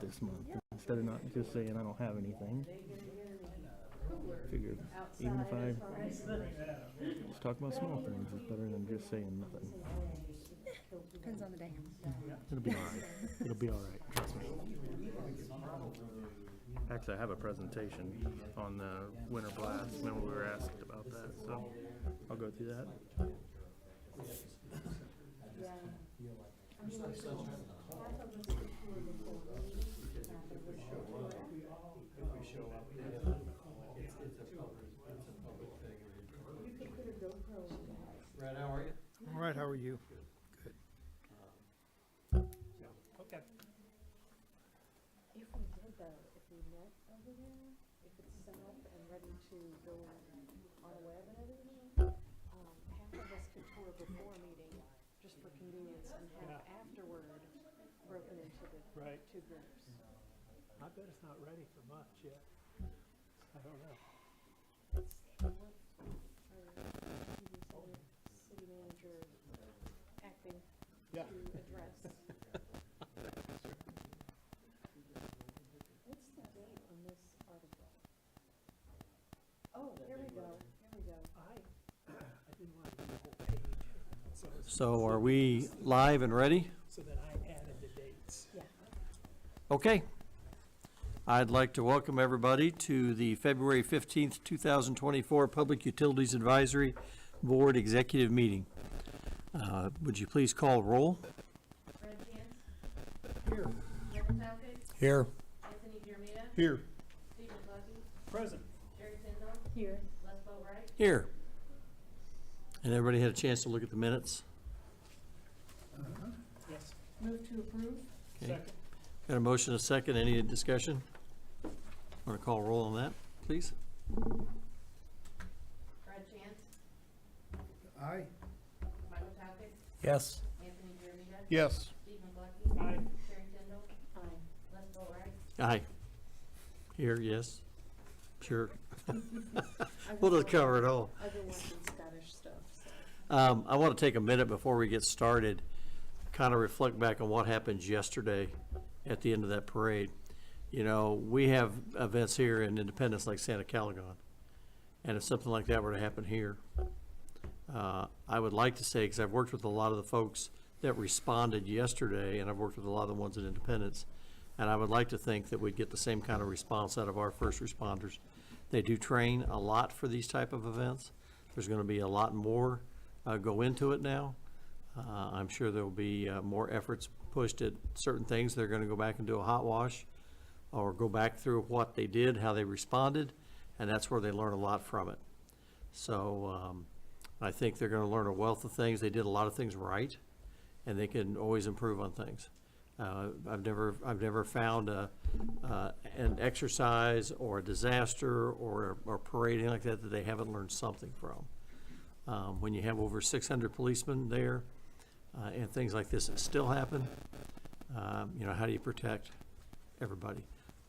this month. Instead of not just saying I don't have anything. Figured even if I just talk about small things, it's better than just saying nothing. Depends on the day. It'll be all right. It'll be all right. Trust me. Actually, I have a presentation on the winter blast. Remember we were asked about that, so I'll go through that. Brad, how are you? All right, how are you? Good. Okay. If we did though, if we met over there, if it's set up and ready to go on a web and everything, half of us could tour before a meeting, just for convenience, and half afterward, broken into the Right. two groups. I bet it's not ready for much yet. I don't know. City manager acting Yeah. to address. What's the date on this article? Oh, here we go, here we go. I didn't want to do the whole page. So are we live and ready? So then I added the dates. Yeah. Okay. I'd like to welcome everybody to the February 15th, 2024 Public Utilities Advisory Board Executive Meeting. Would you please call roll? Brad Chance, Here. Michael Talcott, Here. Anthony Jeremia, Here. Stephen Bucky, Present. Jerry Tindall, Here. Les Boatright. Here. And everybody had a chance to look at the minutes? Yes. Move to approve? Okay. Second. Got a motion, a second, any discussion? Want to call roll on that, please? Brad Chance, Aye. Michael Talcott, Yes. Anthony Jeremia, Yes. Stephen Bucky, Aye. Jerry Tindall, Aye. Les Boatright. Aye. Here, yes. Sure. I've We'll been just cover it all. I've been watching Scottish stuff, so. I want to take a minute before we get started, kind of reflect back on what happened yesterday at the end of that parade. You know, we have events here in Independence like Santa Calagon, and if something like that were to happen here, I would like to say, because I've worked with a lot of the folks that responded yesterday, and I've worked with a lot of the ones in Independence, and I would like to think that we'd get the same kind of response out of our first responders. They do train a lot for these type of events. There's going to be a lot more go into it now. I'm sure there'll be more efforts pushed at certain things. They're going to go back and do a hot wash or go back through what they did, how they responded, and that's where they learn a lot from it. So I think they're going to learn a wealth of things. They did a lot of things right, and they can always improve on things. I've never found an exercise or a disaster or parading like that they haven't learned something from. When you have over 600 policemen there and things like this that still happen, you know, how do you protect everybody?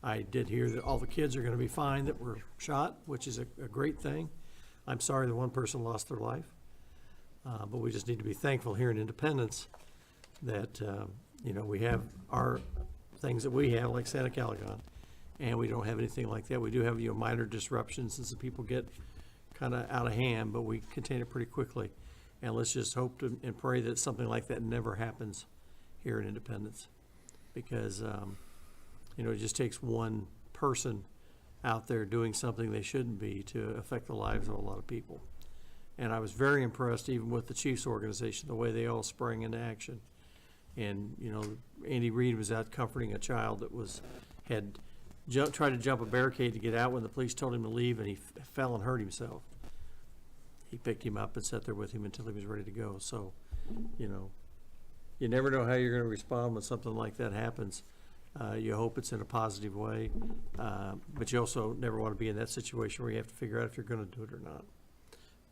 I did hear that all the kids are going to be fine that were shot, which is a great thing. I'm sorry that one person lost their life, but we just need to be thankful here in Independence that you know, we have our things that we have like Santa Calagon, and we don't have anything like that. We do have, you know, minor disruptions and some people get kind of out of hand, but we contain it pretty quickly. And let's just hope and pray that something like that never happens here in Independence, because you know, it just takes one person out there doing something they shouldn't be to affect the lives of a lot of people. And I was very impressed even with the Chiefs organization, the way they all sprang into action. And, you know, Andy Reid was out comforting a child that had tried to jump a barricade to get out when the police told him to leave, and he fell and hurt himself. He picked him up and sat there with him until he was ready to go. So, you know, you never know how you're going to respond when something like that happens. You hope it's in a positive way, but you also never want to be in that situation where you have to figure out if you're going to do it or not.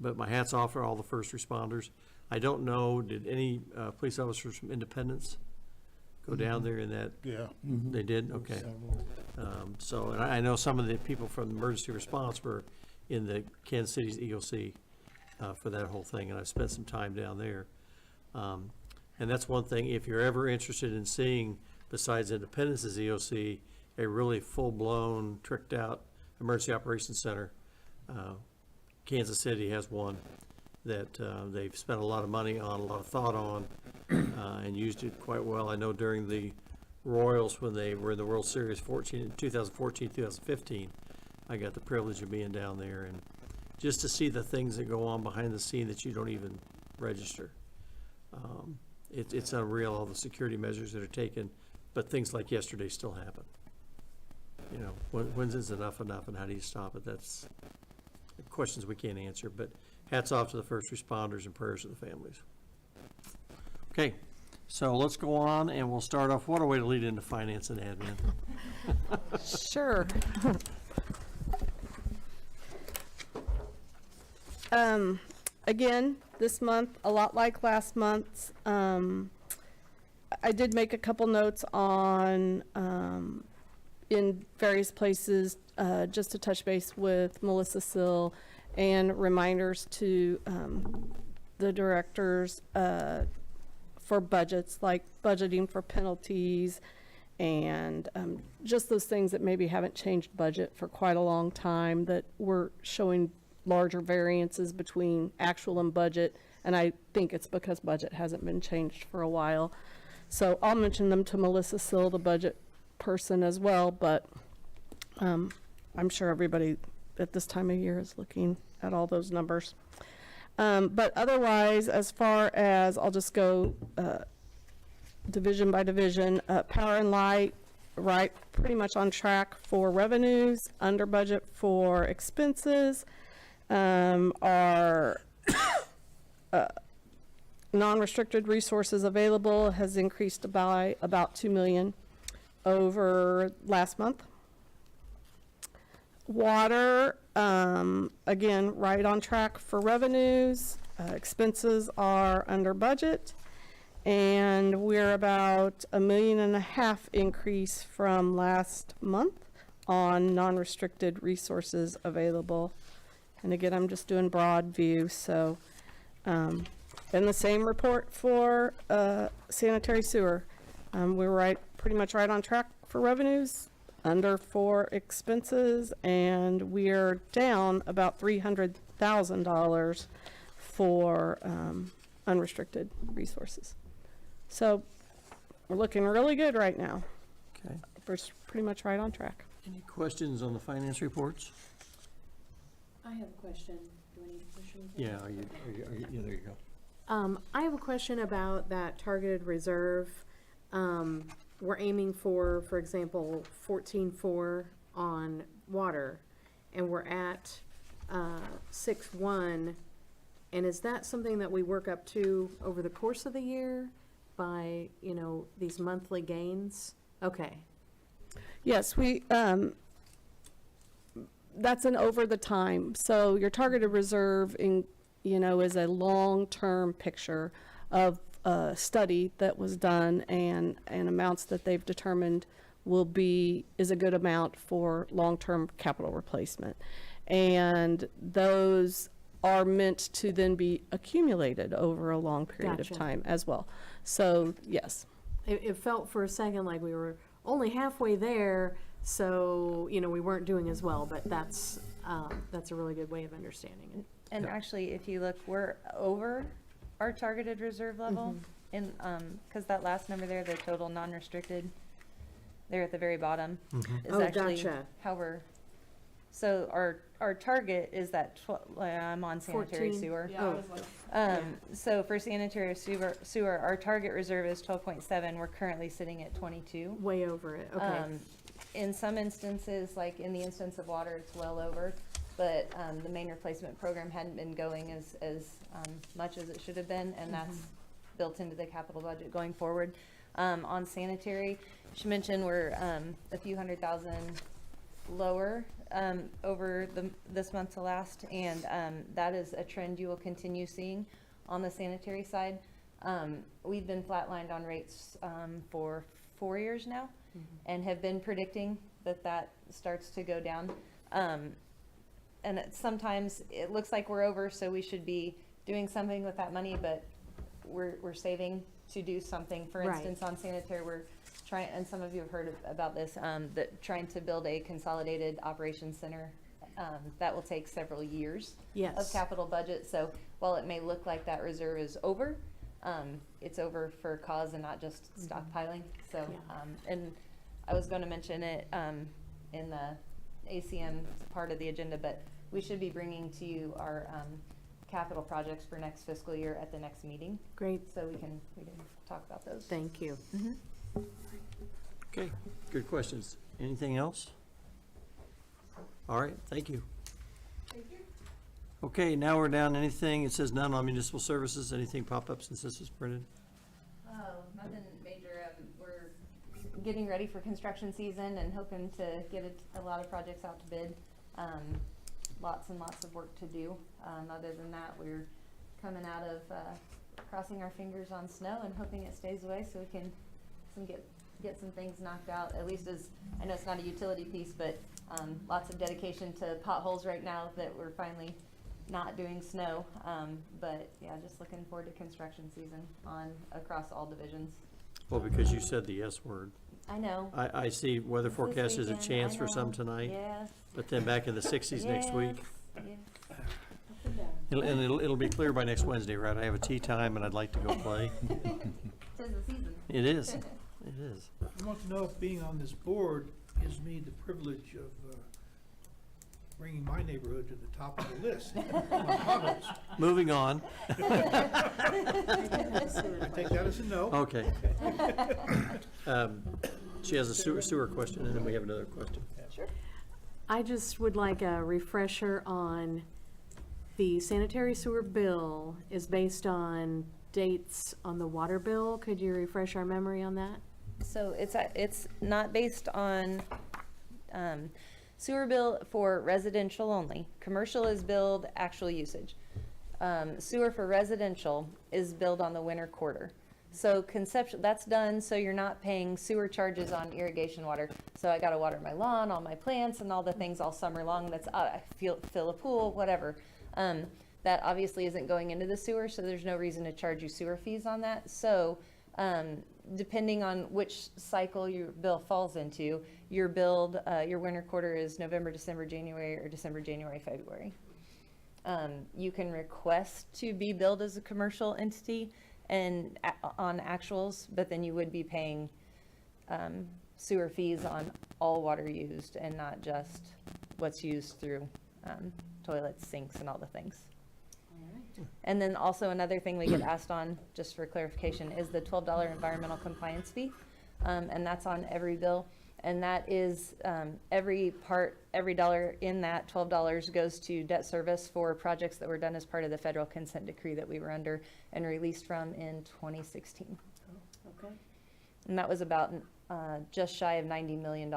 But my hat's off for all the first responders. I don't know, did any police officers from Independence go down there in that? Yeah. They did? Okay. So, and I know some of the people from the emergency response were in the Kansas City's EOC for that whole thing, and I've spent some time down there. And that's one thing, if you're ever interested in seeing besides Independence's EOC, a really full-blown, tricked-out emergency operations center. Kansas City has one that they've spent a lot of money on, a lot of thought on, and used it quite well. I know during the Royals, when they were in the World Series 2014, 2015, I got the privilege of being down there, and just to see the things that go on behind the scene that you don't even register. It's unreal, all the security measures that are taken, but things like yesterday still happen. You know, when's is enough, and how do you stop it? That's questions we can't answer, but hats off to the first responders and prayers to the families. Okay, so let's go on, and we'll start off, what a way to lead into finance and admin. Sure. Again, this month, a lot like last month's, I did make a couple notes on, in various places, just to touch base with Melissa Sill and reminders to, the directors, for budgets, like budgeting for penalties and, just those things that maybe haven't changed budget for quite a long time, that were showing larger variances between actual and budget, and I think it's because budget hasn't been changed for a while. So I'll mention them to Melissa Sill, the budget person, as well, but I'm sure everybody at this time of year is looking at all those numbers. But otherwise, as far as, I'll just go division by division, power and light, right, pretty much on track for revenues, under budget for expenses. Our non-restricted resources available has increased by about 2 million over last month. Water, again, right on track for revenues. Expenses are under budget, and we're about $1.5 million increase from last month on non-restricted resources available. And again, I'm just doing broad view, so, and the same report for sanitary sewer. We're pretty much right on track for revenues, under for expenses, and we're down about $300,000 for unrestricted resources. So we're looking really good right now. Okay. We're pretty much right on track. Any questions on the finance reports? I have a question. Do I need to push anything? Yeah, yeah, there you go. I have a question about that targeted reserve. We're aiming for example, 14.4 on water, and we're at 6.1. And is that something that we work up to over the course of the year by, you know, these monthly gains? Okay. Yes, we, that's an over the time. So your targeted reserve is a long-term picture of a study that was done and amounts that they've determined is a good amount for long-term capital replacement. And those are meant to then be accumulated over a long period of Gotcha. time as well. So, yes. It felt for a second like we were only halfway there, so, you know, we weren't doing as well, but that's a really good way of understanding it. And actually, if you look, we're over our targeted reserve level in, cause that last number there, the total non-restricted, there at the very bottom is Oh, actually gotcha. how we're, so our target is that, I'm on sanitary 14. sewer. Oh, So for sanitary sewer, our target reserve is 12.7, we're currently sitting at 22. way over it, okay. In some instances, like in the instance of water, it's well over, but the main replacement program hadn't been going as much as it should have been, and that's built into the capital budget going forward. On sanitary, she mentioned we're a few $100,000 lower over this month to last, and that is a trend you will continue seeing on the sanitary side. We've been flatlined on rates for 4 years now, and have been predicting that starts to go down. And sometimes it looks like we're over, so we should be doing something with that money, but we're saving to do something. For Right. instance, on sanitary, we're and some of you have heard about this, that trying to build a consolidated operations center, that will take several years of Yes. capital budget. So while it may look like that reserve is over, it's over for cause and not just stockpiling. So, Yeah. and I was going to mention it in the ACM part of the agenda, but we should be bringing to you our capital projects for next fiscal year at the next meeting, Great, so we can talk about those. thank you. Okay, good questions. Anything else? All right, thank you. Okay, now we're down, anything, it says none on municipal services, anything pop up since this is printed? Oh, nothing major. We're getting ready for construction season and hoping to get a lot of projects out to bid. Lots and lots of work to do. Other than that, we're coming out of, crossing our fingers on snow and hoping it stays away so we can get some things knocked out, at least as, I know it's not a utility piece, but lots of dedication to potholes right now that we're finally not doing snow. But yeah, just looking forward to construction season across all divisions. Well, because you said the S word. I know. I see weather This forecast is a weekend, chance I for some know. tonight, Yes. but then back in the 60s next week. Yes, yes. Up and down. It'll be clear by next Wednesday, right? I have a tea time and I'd like to go play. Tis the season. It is, it is. I want to know if being on this board gives me the privilege of bringing my neighborhood to the top of the list. on potholes. Moving on. I take that as a no. Okay. She has a sewer question, and then we have another question. Sure. I just would like a refresher on the sanitary sewer bill is based on dates on the water bill. Could you refresh our memory on that? So it's not based on sewer bill for residential only. Commercial is billed actual usage. Sewer for residential is billed on the winter quarter. So that's done so you're not paying sewer charges on irrigation water. So I gotta water my lawn, all my plants and all the things all summer long that's, I fill a pool, whatever. That obviously isn't going into the sewer, so there's no reason to charge you sewer fees on that. So, depending on which cycle your bill falls into, your winter quarter is November, December, January, or December, January, February. You can request to be billed as a commercial entity and on actuals, but then you would be paying sewer fees on all water used and not just what's used through toilets, sinks, and all the things. All right. And then also another thing we get asked on, just for clarification, is the $12 environmental compliance fee. And that's on every bill. And that is every dollar in that $12 goes to debt service for projects that were done as part of the federal consent decree that we were under and released from in 2016. Okay. And that was about just shy of $90 million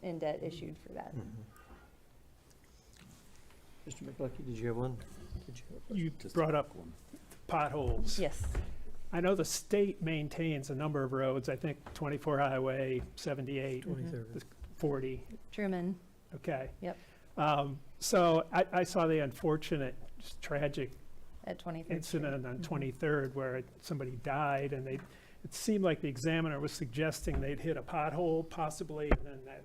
in debt issued for that. Mr. McLucky, did you have one? You brought up potholes. Yes. I know the state maintains a number of roads, I think 24 Highway, 78, 40, Truman. okay. Yep. So I saw the unfortunate, tragic At 23rd incident on 23rd where somebody died, and it seemed like the examiner was suggesting they'd hit a pothole possibly, and then that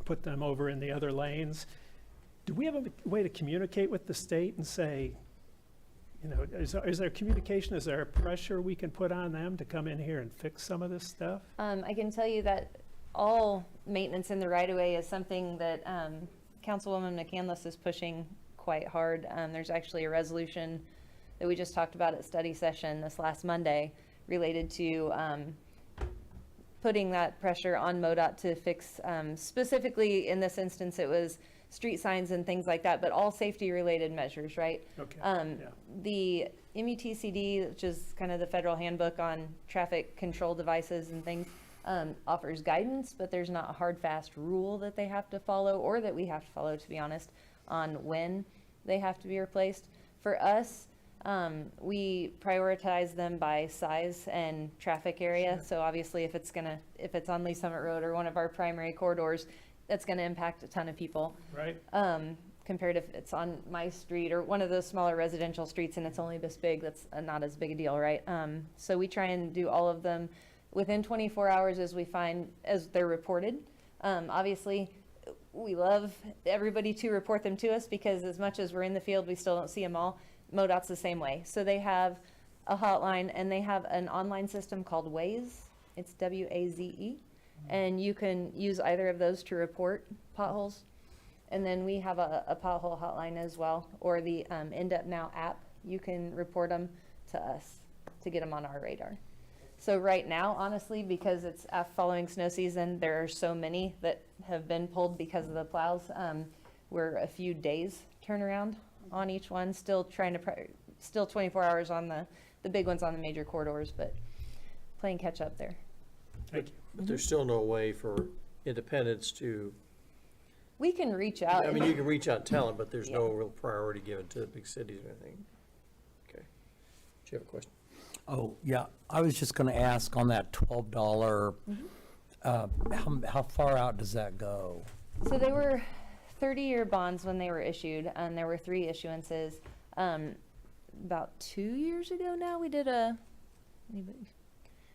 put them over in the other lanes. Do we have a way to communicate with the state and say, you know, is there communication, is there a pressure we can put on them to come in here and fix some of this stuff? I can tell you that all maintenance in the right-of-way is something that Councilwoman McCandless is pushing quite hard. There's actually a resolution that we just talked about at study session this last Monday related to putting that pressure on MoDOT to fix, specifically in this instance, it was street signs and things like that, but all safety-related measures, right? Okay, yeah. The MUTCD, which is kind of the federal handbook on traffic control devices and things, offers guidance, but there's not a hard, fast rule that they have to follow, or that we have to follow, to be honest, on when they have to be replaced. For us, we prioritize them by size and traffic area. So obviously, if it's on Lee Summit Road or one of our primary corridors, that's gonna impact a ton of people. Right, Compared if it's on my street or one of those smaller residential streets and it's only this big, that's not as big a deal, right? So we try and do all of them within 24 hours as they're reported. Obviously, we love everybody to report them to us because as much as we're in the field, we still don't see them all. MoDOT's the same way. So they have a hotline and they have an online system called Waze. It's WAZE. And you can use either of those to report potholes. And then we have a pothole hotline as well, or the End Up Now app. You can report them to us to get them on our radar. So right now, honestly, because it's following snow season, there are so many that have been pulled because of the plows. We're a few days turnaround on each one, still trying to, still 24 hours on the big ones on the major corridors, but playing catch up there. Thank you. But there's still no way for independents to, We can reach out. I mean, you can reach out and tell them, but there's no Yeah. real priority given to the big cities or anything. Okay. Do you have a question? Oh, yeah, I was just gonna ask on that $12, how far out does that go? So they were 30-year bonds when they were issued, and there were 3 issuances. About 2 years ago now, we did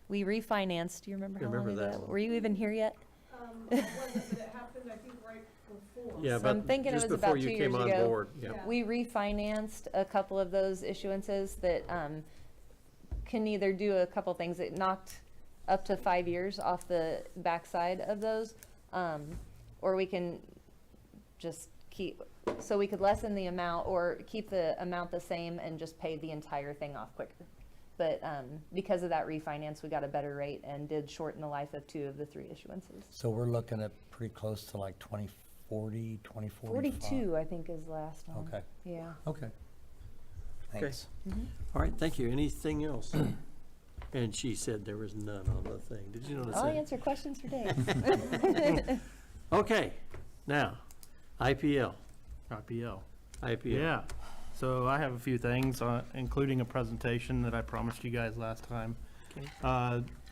we refinanced. Do you remember how long Remember ago? that. Were you even here yet? It happened, I think, right before. Yeah, So I'm but thinking it just was before about you 2 came years on ago. board, yeah. Yeah. We refinanced a couple of those issuances that can either do a couple things. It knocked up to 5 years off the backside of those, or we can just keep, so we could lessen the amount or keep the amount the same and just pay the entire thing off quicker. But because of that refinance, we got a better rate and did shorten the life of 2 of the 3 issuances. So we're looking at pretty close to like 2040, 2045? 42, I think, is the last one. Okay, Yeah. okay. Thanks. All right, thank you. Anything else? And she said there was none on the thing. Did you notice I'll that? answer questions for days. Okay, now, IPL. IPL. IPL. Yeah, so I have a few things, including a presentation that I promised you guys last time.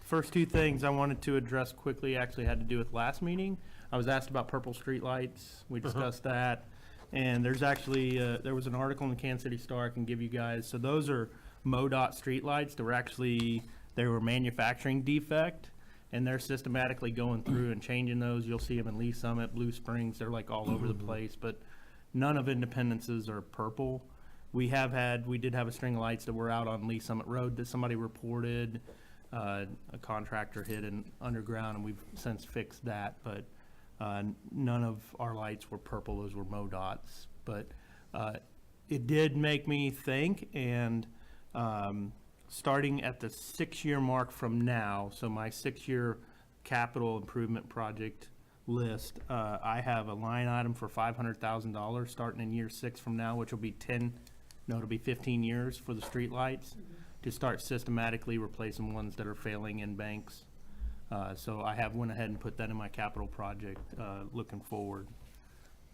First 2 things I wanted to address quickly actually had to do with last meeting. I was asked about purple streetlights. We discussed that. And there's actually, there was an article in the Kansas City Star I can give you guys. So those are MoDOT streetlights. They were manufacturing defect. And they're systematically going through and changing those. You'll see them in Lee Summit, Blue Springs. They're like all over the place. But none of Independence's are purple. We did have a string of lights that were out on Lee Summit Road that somebody reported. A contractor hit an underground, and we've since fixed that. But none of our lights were purple. Those were MoDOT's. But it did make me think, and starting at the 6-year mark from now, so my 6-year capital improvement project list, I have a line item for $500,000 starting in year 6 from now, which will be 15 years for the streetlights, to start systematically replacing ones that are failing in banks. So I have went ahead and put that in my capital project, looking forward.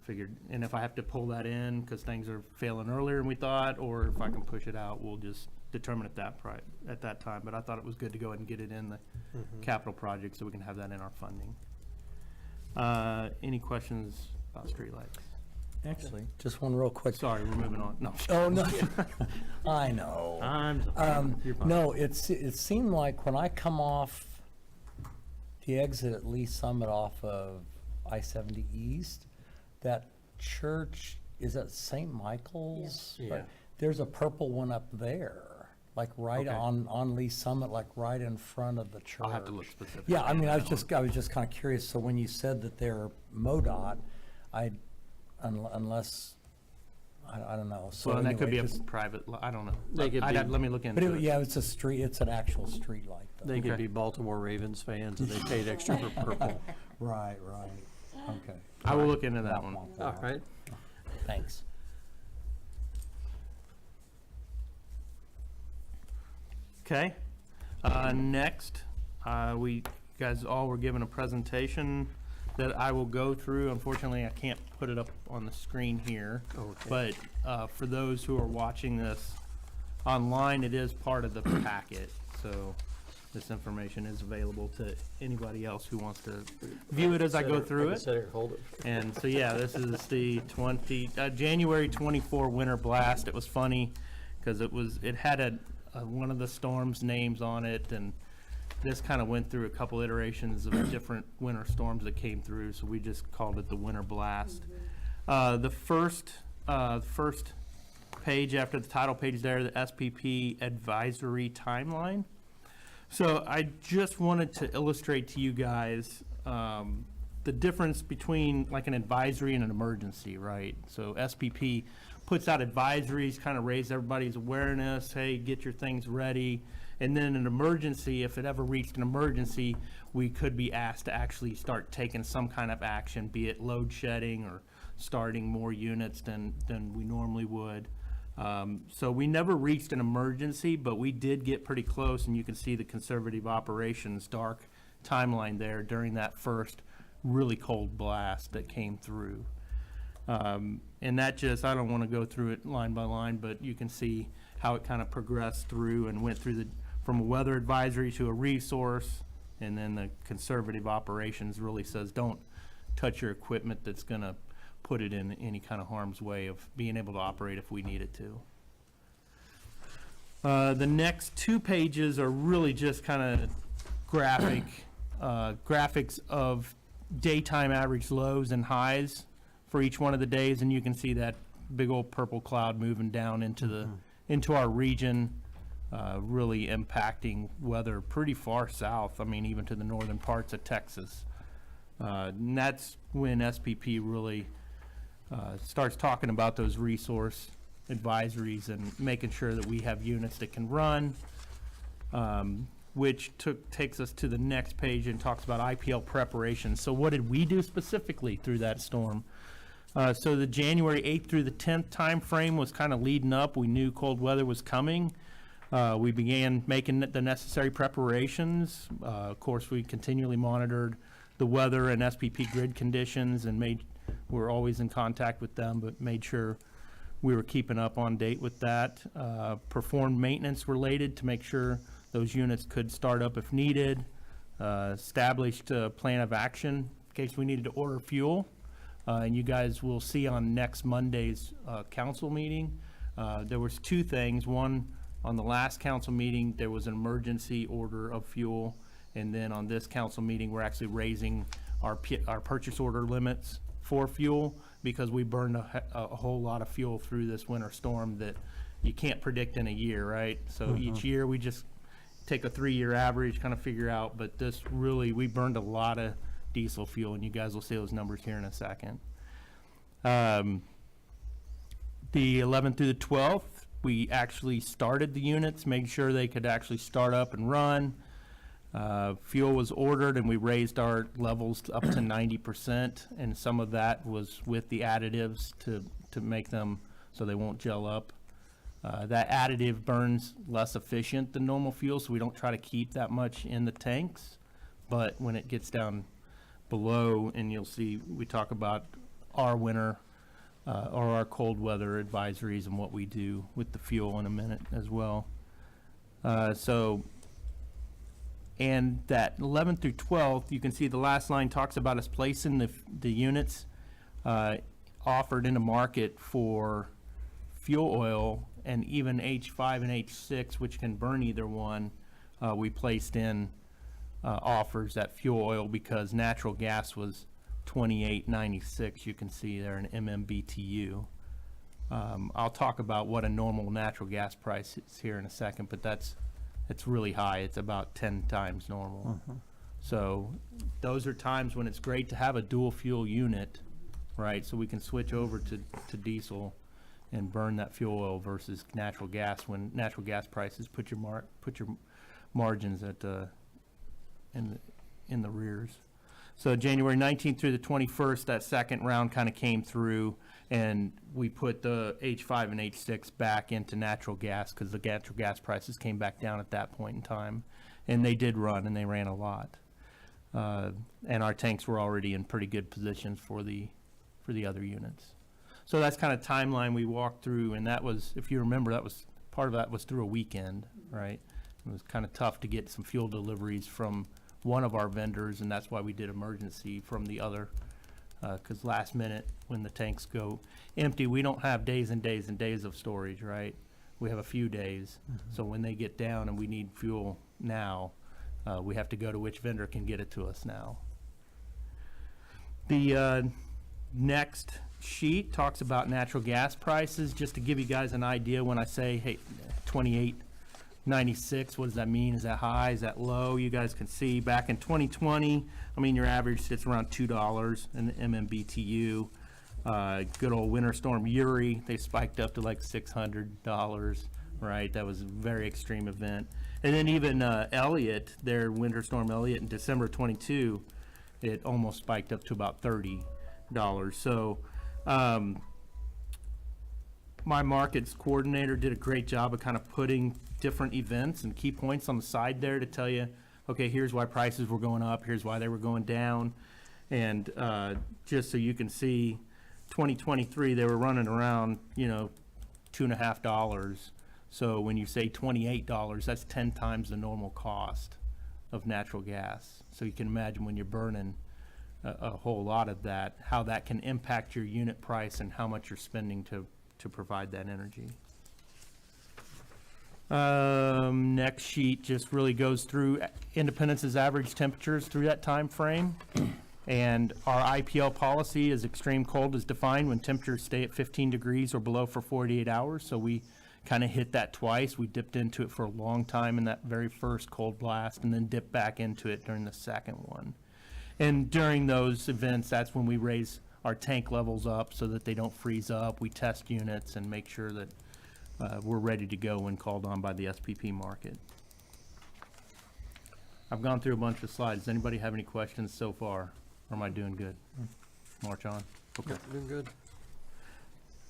Figured, and if I have to pull that in because things are failing earlier than we thought, or if I can push it out, we'll just determine at that time. But I thought it was good to go ahead and get it in the capital project so we can have that in our funding. Any questions about streetlights? Actually, just one real quick. Sorry, we're moving on. No. Oh, no, I know. You're fine. No, it seemed like when I come off the exit at Lee Summit off of I-70 East, that church, is that St. Michael's? Yeah. Right. There's a purple one up there, like right Okay. on Lee Summit, like right in front of the church. I'll have to look specifically. Yeah, I mean, at I was that just kind of curious, so when you said that they're MoDOT, unless, I don't know. So Well, and that could be anyway, a just- private, I don't know. They could be- Let me look But into it. yeah, it's a street, it's an actual street light though. They could Okay. be Baltimore Ravens fans and they paid extra for purple. Right, okay. I will look into that one. All right. Thanks. Okay. Next, you guys all were given a presentation that I will go through. Unfortunately, I can't put it up on the screen here. Okay. But for those who are watching this online, it is part of the packet. So this information is available to anybody else who wants to view it as I go through it. Sit here, hold it. And so, yeah, this is the January 24 winter blast. It was funny because it had one of the storm's names on it, and this kind of went through a couple iterations of different winter storms that came through, so we just called it the winter blast. The first page after the title page there, the SPP advisory timeline. So I just wanted to illustrate to you guys the difference between like an advisory and an emergency, right? So SPP puts out advisories, kind of raise everybody's awareness, hey, get your things ready. And then an emergency, if it ever reached an emergency, we could be asked to actually start taking some kind of action, be it load shedding or starting more units than we normally would. So we never reached an emergency, but we did get pretty close, and you can see the conservative operations dark timeline there during that first really cold blast that came through. And that just, I don't want to go through it line by line, but you can see how it kind of progressed through and went through from a weather advisory to a resource, and then the conservative operations really says don't touch your equipment that's going to put it in any kind of harm's way of being able to operate if we need it to. The next 2 pages are really just kind of graphics of daytime average lows and highs for each one of the days, and you can see that big old purple cloud moving down into our region, really impacting weather pretty far south. I mean, even to the northern parts of Texas. And that's when SPP really starts talking about those resource advisories and making sure that we have units that can run, which takes us to the next page and talks about IPL preparation. So what did we do specifically through that storm? So the January 8th through the 10th time frame was kind of leading up. We knew cold weather was coming. We began making the necessary preparations. Of course, we continually monitored the weather and SPP grid conditions and we were always in contact with them, but made sure we were keeping up on date with that. Performed maintenance related to make sure those units could start up if needed. Established a plan of action in case we needed to order fuel. And you guys will see on next Monday's council meeting, there was 2 things. One, on the last council meeting, there was an emergency order of fuel. And then on this council meeting, we're actually raising our purchase order limits for fuel because we burned a whole lot of fuel through this winter storm that you can't predict in a year, right? So each year we just take a 3-year average, kind of figure out, but this really, we burned a lot of diesel fuel, and you guys will see those numbers here in a second. The 11th through the 12th, we actually started the units, made sure they could actually start up and run. Fuel was ordered, and we raised our levels up to 90%, and some of that was with the additives to make them so they won't gel up. That additive burns less efficient than normal fuel, so we don't try to keep that much in the tanks. But when it gets down below, and you'll see we talk about our winter or our cold weather advisories and what we do with the fuel in a minute as well. And that 11th through 12th, you can see the last line talks about us placing the units offered in the market for fuel oil and even H5 and H6, which can burn either one. We placed in offers that fuel oil because natural gas was $28.96. You can see there in MMBTU. I'll talk about what a normal natural gas price is here in a second, but it's really high. It's about 10 times normal. So those are times when it's great to have a dual fuel unit, right? So we can switch over to diesel and burn that fuel oil versus natural gas when natural gas prices put your margins at in the rears. So January 19th through the 21st, that second round kind of came through, and we put the H5 and H6 back into natural gas because the natural gas prices came back down at that point in time, and they did run, and they ran a lot. And our tanks were already in pretty good positions for the other units. So that's kind of timeline we walked through, and that was, if you remember, that was part of that was through a weekend, right? It was kind of tough to get some fuel deliveries from one of our vendors, and that's why we did emergency from the other, because last minute when the tanks go empty, we don't have days and days and days of storage, right? We have a few days. So when they get down and we need fuel now, We have to go to which vendor can get it to us now. The next sheet talks about natural gas prices, just to give you guys an idea. When I say, hey, 28.96, what does that mean? Is that high? Is that low? You guys can see back in 2020, I mean, your average sits around $2 in the MMBTU. Good old Winter Storm Uri, they spiked up to like $600, right? That was a very extreme event. And then even Elliott, their Winter Storm Elliott in December 22, it almost spiked up to about $30. So my markets coordinator did a great job of kind of putting different events and key points on the side there to tell you, okay, here's why prices were going up, here's why they were going down. And just so you can see, 2023, they were running around, you know, $2.50. So when you say $28, that's 10 times the normal cost of natural gas. So you can imagine when you're burning a whole lot of that, how that can impact your unit price and how much you're spending to provide that energy. Next sheet just really goes through Independence's average temperatures through that time frame. And our IPL policy is extreme cold is defined when temperatures stay at 15 degrees or below for 48 hours. So we kind of hit that twice. We dipped into it for a long time in that very first cold blast and then dipped back into it during the second one. And during those events, that's when we raise our tank levels up so that they don't freeze up. We test units and make sure that we're ready to go when called on by the SPP market. I've gone through a bunch of slides. Does anybody have any questions so far? Or am I doing good? March on. Okay. Doing good.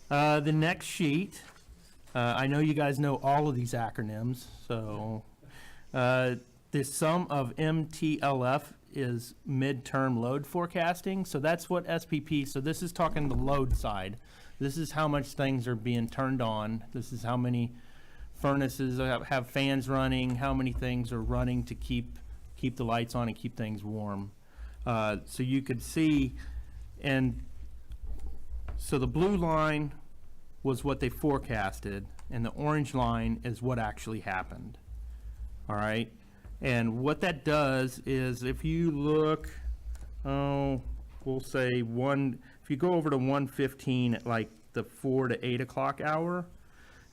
The next sheet, I know you guys know all of these acronyms, so the sum of MTLF is midterm load forecasting. So that's what SPP, so this is talking the load side. This is how much things are being turned on. This is how many furnaces have fans running, how many things are running to keep the lights on and keep things warm. So you could see, and so the blue line was what they forecasted, and the orange line is what actually happened. All right, and what that does is if you look, we'll say if you go over to 115 at like the 4 to 8 o'clock hour,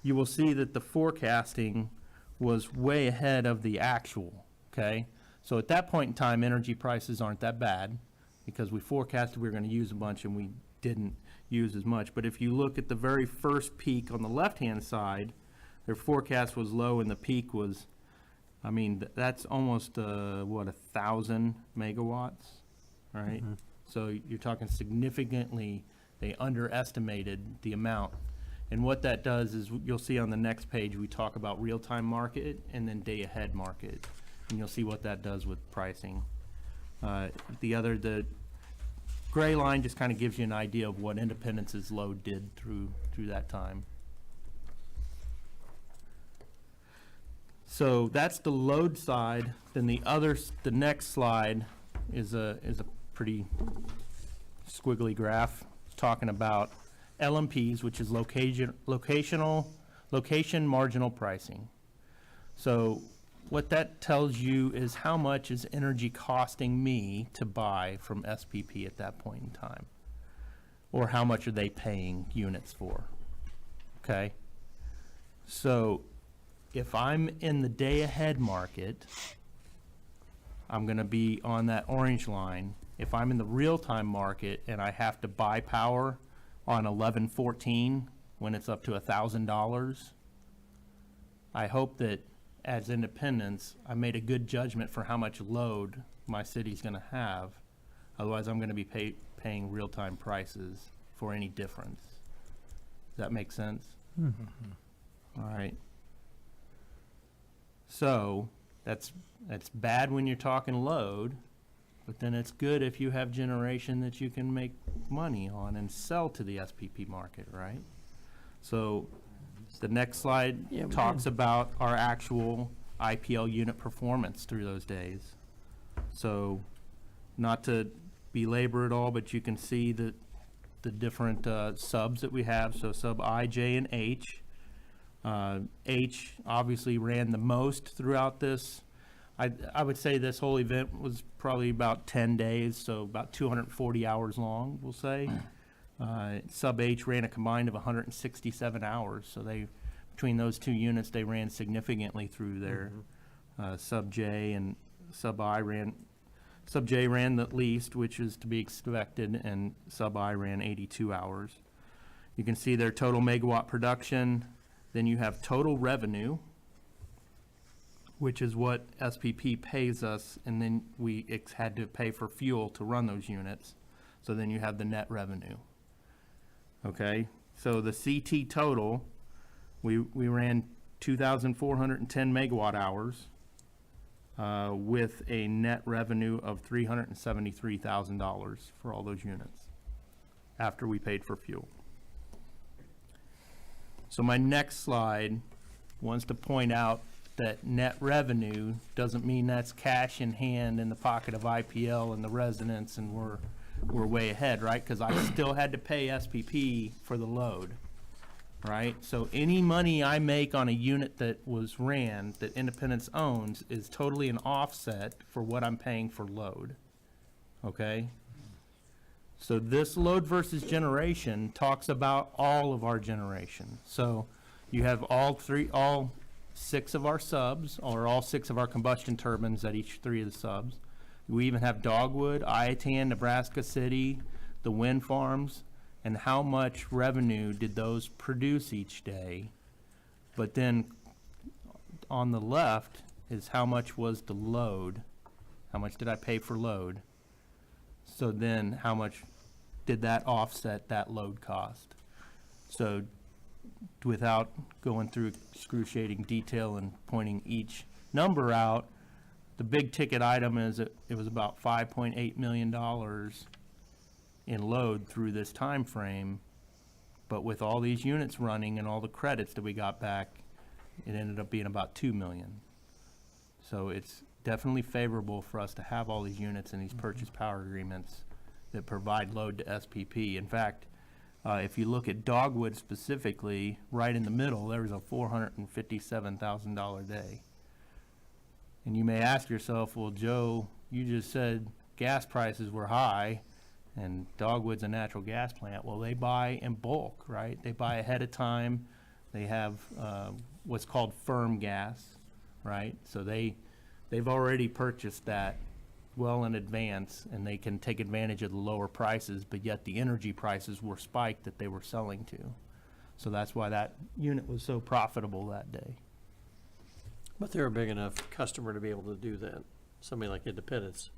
you will see that the forecasting was way ahead of the actual, okay? So at that point in time, energy prices aren't that bad because we forecasted we were going to use a bunch and we didn't use as much. But if you look at the very first peak on the left-hand side, their forecast was low and the peak was, I mean, that's almost, 1,000 megawatts, right? Mm-hmm. So you're talking significantly, they underestimated the amount. And what that does is you'll see on the next page, we talk about real-time market and then day-ahead market. And you'll see what that does with pricing. The gray line just kind of gives you an idea of what Independence's load did through that time. So that's the load side. Then the next slide is a pretty squiggly graph talking about LMPs, which is location marginal pricing. So what that tells you is how much is energy costing me to buy from SPP at that point in time, or how much are they paying units for, okay? So if I'm in the day ahead market, I'm gonna be on that orange line. If I'm in the real-time market and I have to buy power on 11/14 when it's up to $1,000, I hope that as Independence, I made a good judgment for how much load my city's gonna have. Otherwise, I'm gonna be paying real-time prices for any difference. Does that make sense? Mm-hmm. All right. So that's bad when you're talking load, but then it's good if you have generation that you can make money on and sell to the SPP market, right? So the next slide talks about our actual IPL unit performance through those days. So not to belabor it all, but you can see the different subs that we have. So sub I, J, and H. H obviously ran the most throughout this I would say this whole event was probably about 10 days, so about 240 hours long, we'll say. Sub H ran a combined of 167 hours, so between those two units, they ran significantly through there. Sub J and Sub J ran the least, which is to be expected, and Sub I ran 82 hours. You can see their total megawatt production. Then you have total revenue, which is what SPP pays us, and then we had to pay for fuel to run those units. So then you have the net revenue. Okay, so the CT total, we ran 2,410 megawatt hours with a net revenue of $373,000 for all those units after we paid for fuel. So my next slide wants to point out that net revenue doesn't mean that's cash in hand in the pocket of IPL and the residents and we're way ahead, right? Because I still had to pay SPP for the load, right? So any money I make on a unit that was ran, that Independence owns, is totally an offset for what I'm paying for load, okay? So this load versus generation talks about all of our generation. So you have all six of our subs, or all six of our combustion turbines at each three of the subs. We even have Dogwood, Iatan, Nebraska City, the wind farms, and how much revenue did those produce each day. But then on the left is how much was the load, how much did I pay for load. So then how much did that offset that load cost? So without going through excruciating detail and pointing each number out, the big ticket item is it was about $5.8 million in load through this time frame. But with all these units running and all the credits that we got back, it ended up being about $2 million. So it's definitely favorable for us to have all these units in these purchase power agreements that provide load to SPP. In fact, if you look at Dogwood specifically, right in the middle, there was a $457,000 day. And you may ask yourself, well, Joe, you just said gas prices were high and Dogwood's a natural gas plant. Well, they buy in bulk, right? They buy ahead of time. They have what's called firm gas, right? So they've already purchased that well in advance, and they can take advantage of the lower prices, but yet the energy prices were spiked that they were selling to. So that's why that unit was so profitable that day. But they're a big enough customer to be able to do that. Somebody like Independence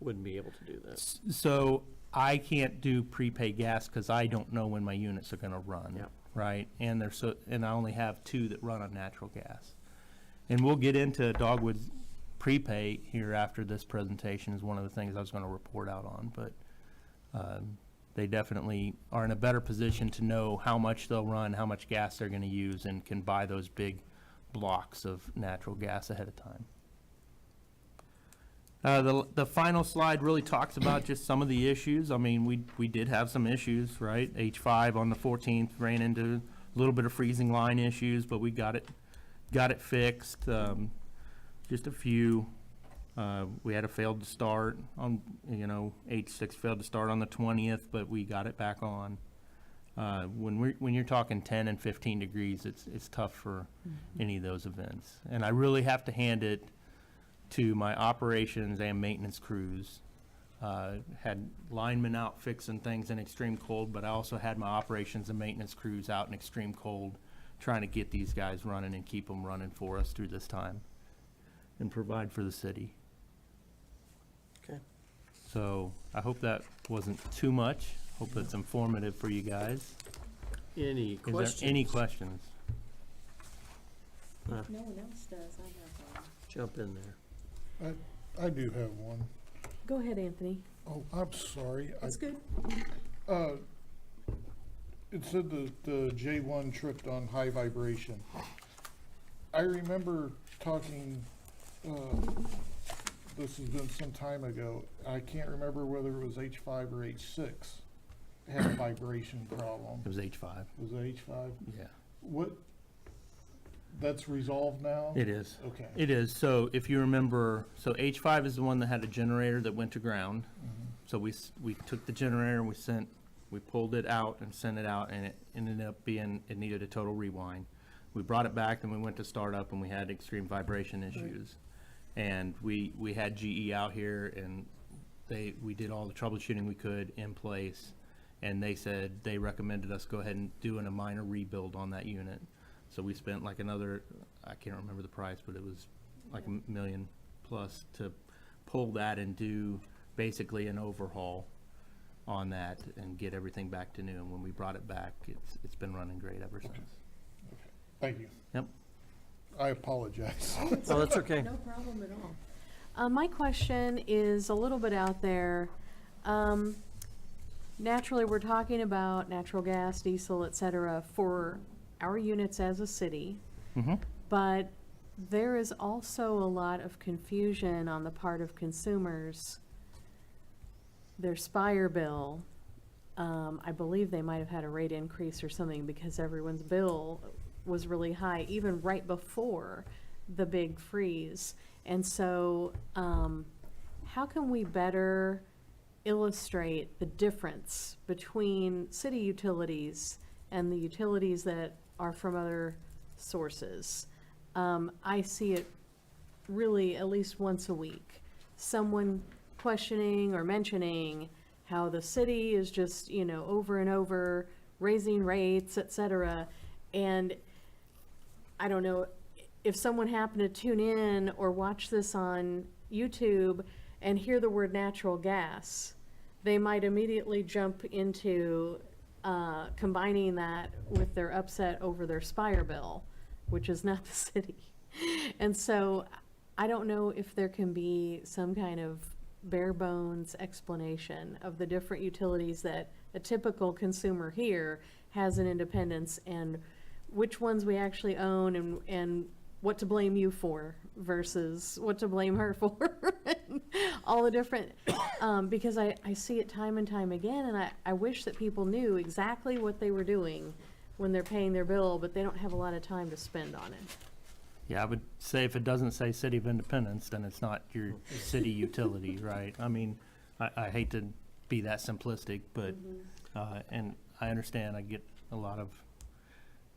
wouldn't be able to do that. So I can't do prepaid gas because I don't know when my units are going to run, Yep. right? And and I only have two that run on natural gas. And we'll get into Dogwood's prepay here after this presentation is one of the things I was going to report out on, but they definitely are in a better position to know how much they'll run, how much gas they're going to use, and can buy those big blocks of natural gas ahead of time. The final slide really talks about just some of the issues. I mean, we did have some issues, right? H5 on the 14th ran into a little bit of freezing line issues, but we got it fixed. Just a few. We had a failed to start on, H6 failed to start on the 20th, but we got it back on. When you're talking 10 and 15 degrees, it's tough for any of those events. And I really have to hand it to my operations and maintenance crews. Had linemen out fixing things in extreme cold, but I also had my operations and maintenance crews out in extreme cold trying to get these guys running and keep them running for us through this time and provide for the city. Okay. So I hope that wasn't too much. Hope that's informative for you guys. Any Is there questions? any questions? If no one else does, I have one. Jump in there. I do have one. Go ahead, Anthony. Oh, I'm sorry. That's good. It said the J1 tripped on high vibration. I remember talking, this has been some time ago. I can't remember whether it was H5 or H6 had a vibration problem. It was H5. Was it H5? Yeah. What, that's resolved now? It is. Okay. It is. So if you remember, so H5 is the one that had a generator that went to ground. So we took the generator and we pulled it out and sent it out, and it ended up being, it needed a total rewind. We brought it back and we went to start up and we had extreme vibration issues. And we had GE out here and we did all the troubleshooting we could in place. And they said, they recommended us go ahead and doing a minor rebuild on that unit. So we spent like another, I can't remember the price, but it was like $1 million plus to pull that and do basically an overhaul on that and get everything back to new. And when we brought it back, it's been running great ever since. Thank you. Yep. I apologize. Oh, that's okay. No problem at all. My question is a little bit out there. Naturally, we're talking about natural gas, diesel, et cetera, for our units as a city. Mm-hmm. But there is also a lot of confusion on the part of consumers. Their Spire bill, I believe they might have had a rate increase or something because everyone's bill was really high, even right before the big freeze. And so, how can we better illustrate the difference between city utilities and the utilities that are from other sources? I see it really at least once a week. Someone questioning or mentioning how the city is just, over and over raising rates, et cetera. And I don't know if someone happened to tune in or watch this on YouTube and hear the word natural gas, they might immediately jump into combining that with their upset over their Spire bill, which is not the city. And so I don't know if there can be some kind of bare bones explanation of the different utilities that a typical consumer here has in Independence and which ones we actually own and what to blame you for versus what to blame her for. All the different, because I see it time and time again, and I wish that people knew exactly what they were doing when they're paying their bill, but they don't have a lot of time to spend on it. Yeah, I would say if it doesn't say City of Independence, then it's not your city utility, right? I mean, I hate to be that simplistic, but, and I understand, I get a lot of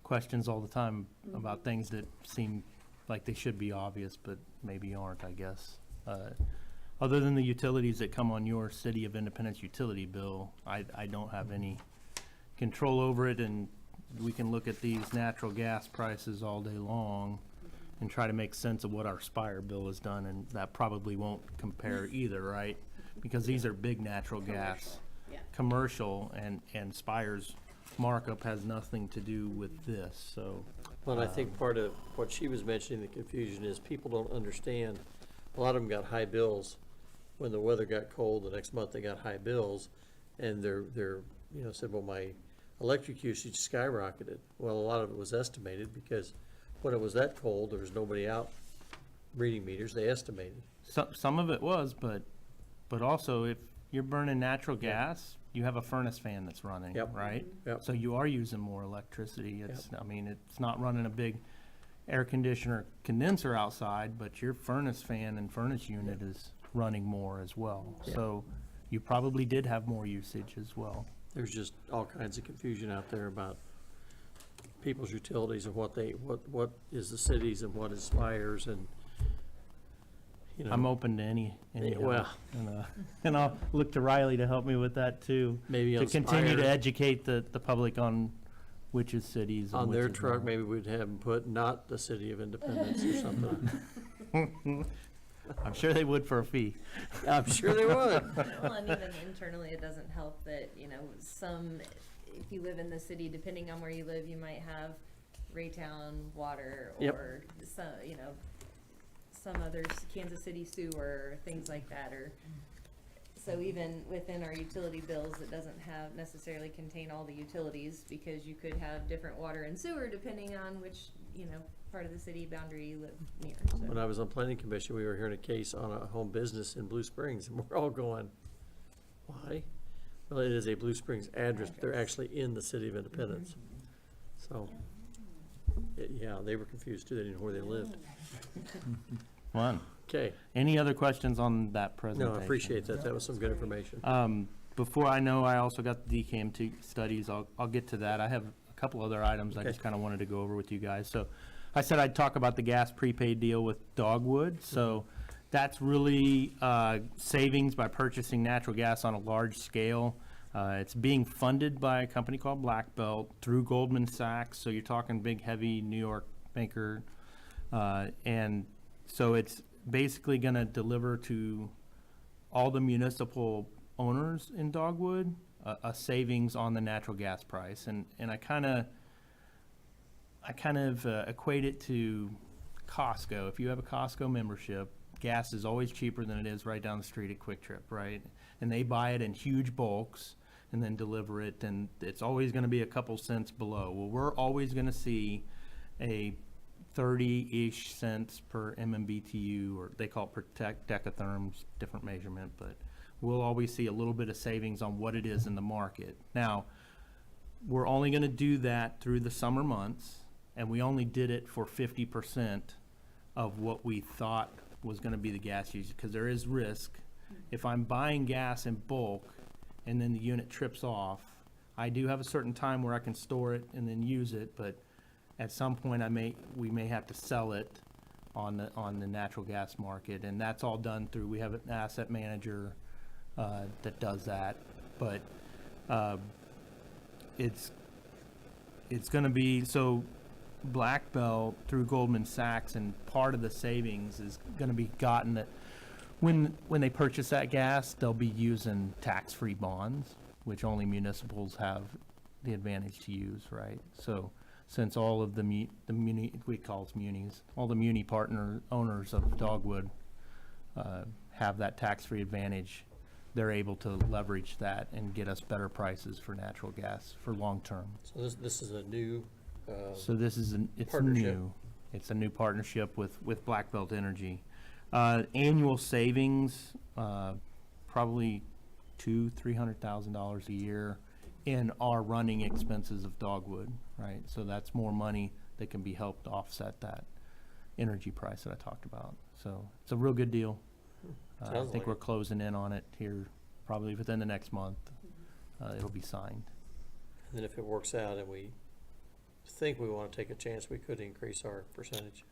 questions all the time about things that seem like they should be obvious, but maybe aren't, I guess. Other than the utilities that come on your City of Independence utility bill, I don't have any control over it, and we can look at these natural gas prices all day long and try to make sense of what our Spire bill has done, and that probably won't compare either, right? Because these are big natural gas, Yeah. commercial, and Spire's markup has nothing to do with this, so. Well, I think part of what she was mentioning, the confusion is people don't understand. A lot of them got high bills. When the weather got cold, the next month they got high bills, and they're said, well, my electric usage skyrocketed. Well, a lot of it was estimated because when it was that cold, there was nobody out reading meters. They estimated. Some of it was, but also if you're burning natural gas, you have a furnace fan that's running, Yep. right? Yep. So you are using more electricity. I mean, it's not running a big air conditioner condenser outside, but your furnace fan and furnace unit is running more as well. Yeah. So you probably did have more usage as well. There's just all kinds of confusion out there about people's utilities and what is the cities and what is Spires and, I'm open to any help. Well. And I'll look to Riley to help me with that too. maybe To on continue to Spire, educate the public on which is cities and on which their is truck, not. maybe we'd have them put not the City of Independence or something. I'm sure they would for a fee. I'm sure they would. Well, and even internally, it doesn't help that, if you live in the city, depending on where you live, you might have Raytown Water Yep. or some others, Kansas City Sewer, things like that, so even within our utility bills, it doesn't necessarily contain all the utilities because you could have different water and sewer depending on which, part of the city boundary you live near, so. When I was on planning commission, we were hearing a case on a home business in Blue Springs, and we're all going, why? Well, it is a Blue Springs address, but they're actually in the City of Independence. So, Yeah, they were confused too. They didn't know where they lived. Fun. Okay. Any other questions on that No, presentation? I appreciate that. That was some good information. Before I know, I also got the DCAM studies. I'll get to that. I have a couple other items I Okay. just kind of wanted to go over with you guys. So I said I'd talk about the gas prepaid deal with Dogwood. So that's really savings by purchasing natural gas on a large scale. It's being funded by a company called Black Belt through Goldman Sachs. So you're talking big, heavy New York banker. And so it's basically going to deliver to all the municipal owners in Dogwood a savings on the natural gas price. And I kind of equate it to Costco. If you have a Costco membership, gas is always cheaper than it is right down the street at Quick Trip, right? And they buy it in huge bulks and then deliver it, and it's always going to be a couple cents below. Well, we're always going to see a 30-ish cents per MMBTU, or they call it per decatherms, different measurement, but we'll always see a little bit of savings on what it is in the market. Now, we're only going to do that through the summer months, and we only did it for 50% of what we thought was going to be the gas usage, because there is risk. If I'm buying gas in bulk and then the unit trips off, I do have a certain time where I can store it and then use it, but at some point we may have to sell it on the natural gas market, and that's all done through, we have an asset manager that does that. But it's going to be, so Black Belt through Goldman Sachs, and part of the savings is going to be gotten that when they purchase that gas, they'll be using tax-free bonds, which only municipals have the advantage to use, right? So since all of the muni, we call it munis, all the muni partner owners of Dogwood have that tax-free advantage, they're able to leverage that and get us better prices for natural gas for long-term. So this is a new, So this is it's partnership. new. It's a new partnership with Black Belt Energy. Annual savings, probably $200,000-$300,000 a year in our running expenses of Dogwood, right? So that's more money that can be helped offset that energy price that I talked about. So it's a real good deal. I Sounds think like we're it. closing in on it here probably within the next month. It'll be signed. and then if it works out and we think we want to take a chance, we could increase our percentage.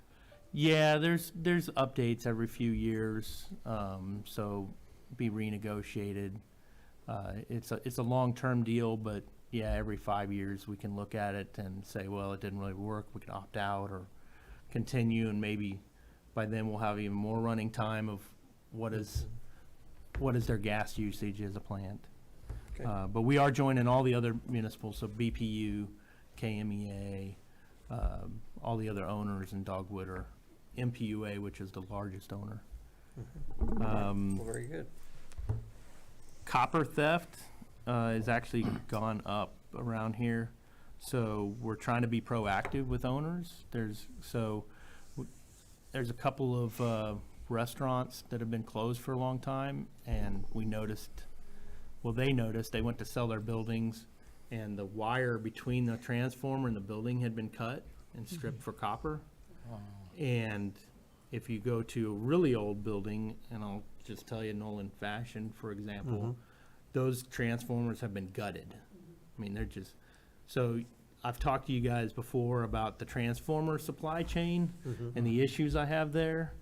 Yeah, there's updates every few years, so be renegotiated. It's a long-term deal, but yeah, every 5 years we can look at it and say, well, it didn't really work. We can opt out or continue, and maybe by then we'll have even more running time of what is their gas usage as a plant. Okay. But we are joining all the other municipals, so BPU, KMEA, all the other owners in Dogwood are MPUA, which is the largest owner. Well, very good. Copper theft has actually gone up around here, so we're trying to be proactive with owners. There's a couple of restaurants that have been closed for a long time, and they noticed, they went to sell their buildings, and the wire between the transformer and the building had been cut and stripped for copper. And if you go to a really old building, and I'll just tell you Nolan Fashion, for example, those transformers have been gutted. I mean, they're just, so I've talked to you guys before about the transformer supply chain and the issues I have there.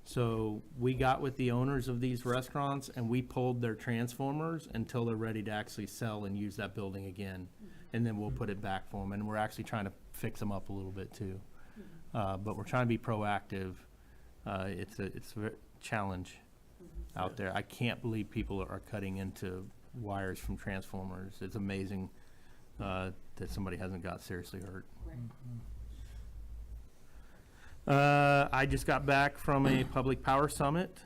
So we got with the owners of these restaurants and we pulled their transformers until they're ready to actually sell and use that building again. And then we'll put it back for them. And we're actually trying to fix them up a little bit too. But we're trying to be proactive. It's a challenge out there. I can't believe people are cutting into wires from transformers. It's amazing that somebody hasn't got seriously hurt. I just got back from a public power summit.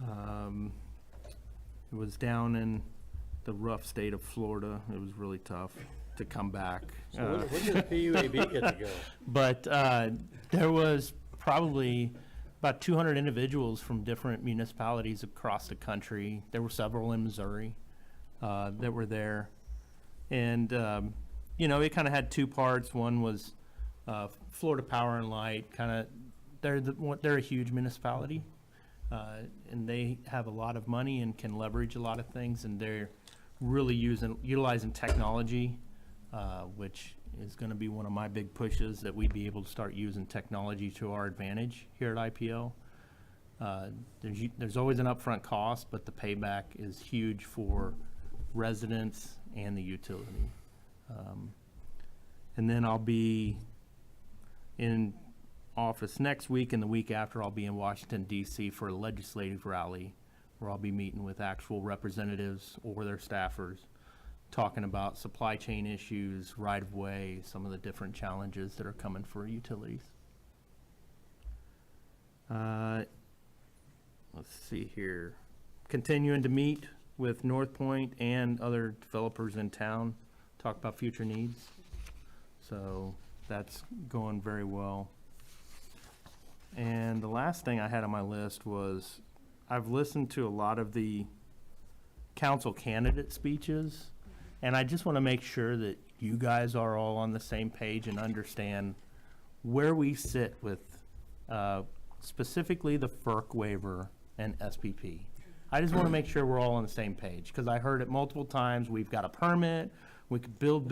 It was down in the rough state of Florida. It was really tough to come back. So when did PUAB get to go? But there was probably about 200 individuals from different municipalities across the country. There were several in Missouri that were there. And, it kind of had two parts. One was Florida Power and Light, kind of, they're a huge municipality. And they have a lot of money and can leverage a lot of things, and they're really utilizing technology, which is gonna be one of my big pushes, that we be able to start using technology to our advantage here at IPL. There's always an upfront cost, but the payback is huge for residents and the utility. And then I'll be in office next week, and the week after I'll be in Washington DC for a legislative rally, where I'll be meeting with actual representatives or their staffers, talking about supply chain issues, right-of-way, some of the different challenges that are coming for utilities. Let's see here. Continuing to meet with North Point and other developers in town, talk about future needs. So that's going very well. And the last thing I had on my list was, I've listened to a lot of the council candidate speeches, and I just want to make sure that you guys are all on the same page and understand where we sit with specifically the FERC waiver and SPP. I just want to make sure we're all on the same page, because I heard it multiple times. We've got a permit, we could build,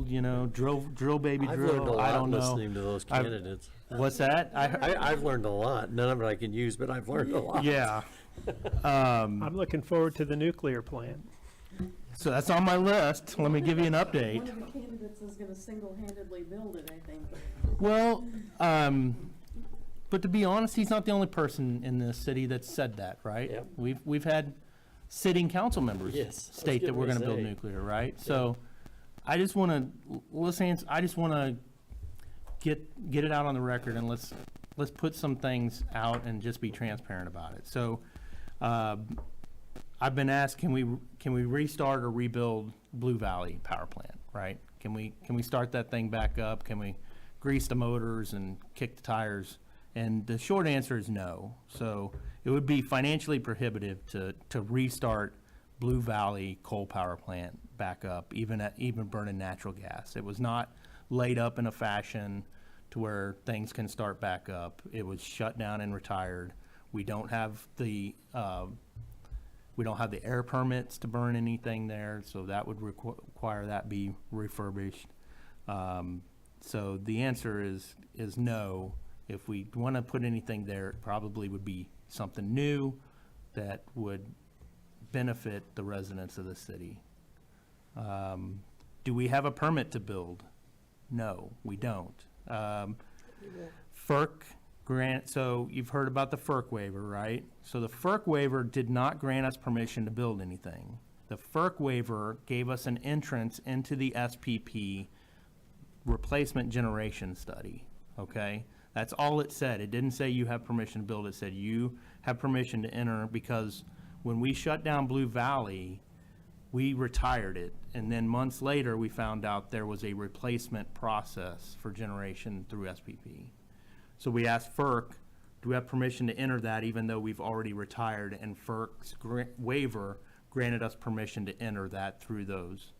you know, drill, baby, I've learned a drill. I lot don't know. listening to those candidates. What's that? I've learned a lot. None of it I can use, but I've learned a lot. Yeah. I'm looking forward to the nuclear plant. So that's on my list. Let me give you an update. One of the candidates is gonna single-handedly build it, I think. Well, but to be honest, he's not the only person in this city that's said that, right? Yep. We've had sitting council members Yes, I was state that getting we're ready gonna to build say. nuclear, right? So I just wanna, I just wanna get it out on the record, and let's put some things out and just be transparent about it. So, I've been asked, can we restart or rebuild Blue Valley Power Plant, right? Can we start that thing back up? Can we grease the motors and kick the tires? And the short answer is no. So it would be financially prohibitive to restart Blue Valley Coal Power Plant back up, even burning natural gas. It was not laid up in a fashion to where things can start back up. It was shut down and retired. We don't have the air permits to burn anything there, so that would require that be refurbished. So the answer is no. If we want to put anything there, it probably would be something new that would benefit the residents of the city. Do we have a permit to build? No, we don't. FERC grant, so you've heard about the FERC waiver, right? So the FERC waiver did not grant us permission to build anything. The FERC waiver gave us an entrance into the SPP replacement generation study, okay? That's all it said. It didn't say you have permission to build. It said you have permission to enter, because when we shut down Blue Valley, we retired it. And then months later, we found out there was a replacement process for generation through SPP. So we asked FERC, do we have permission to enter that even though we've already retired? And FERC's waiver granted us permission to enter that through those.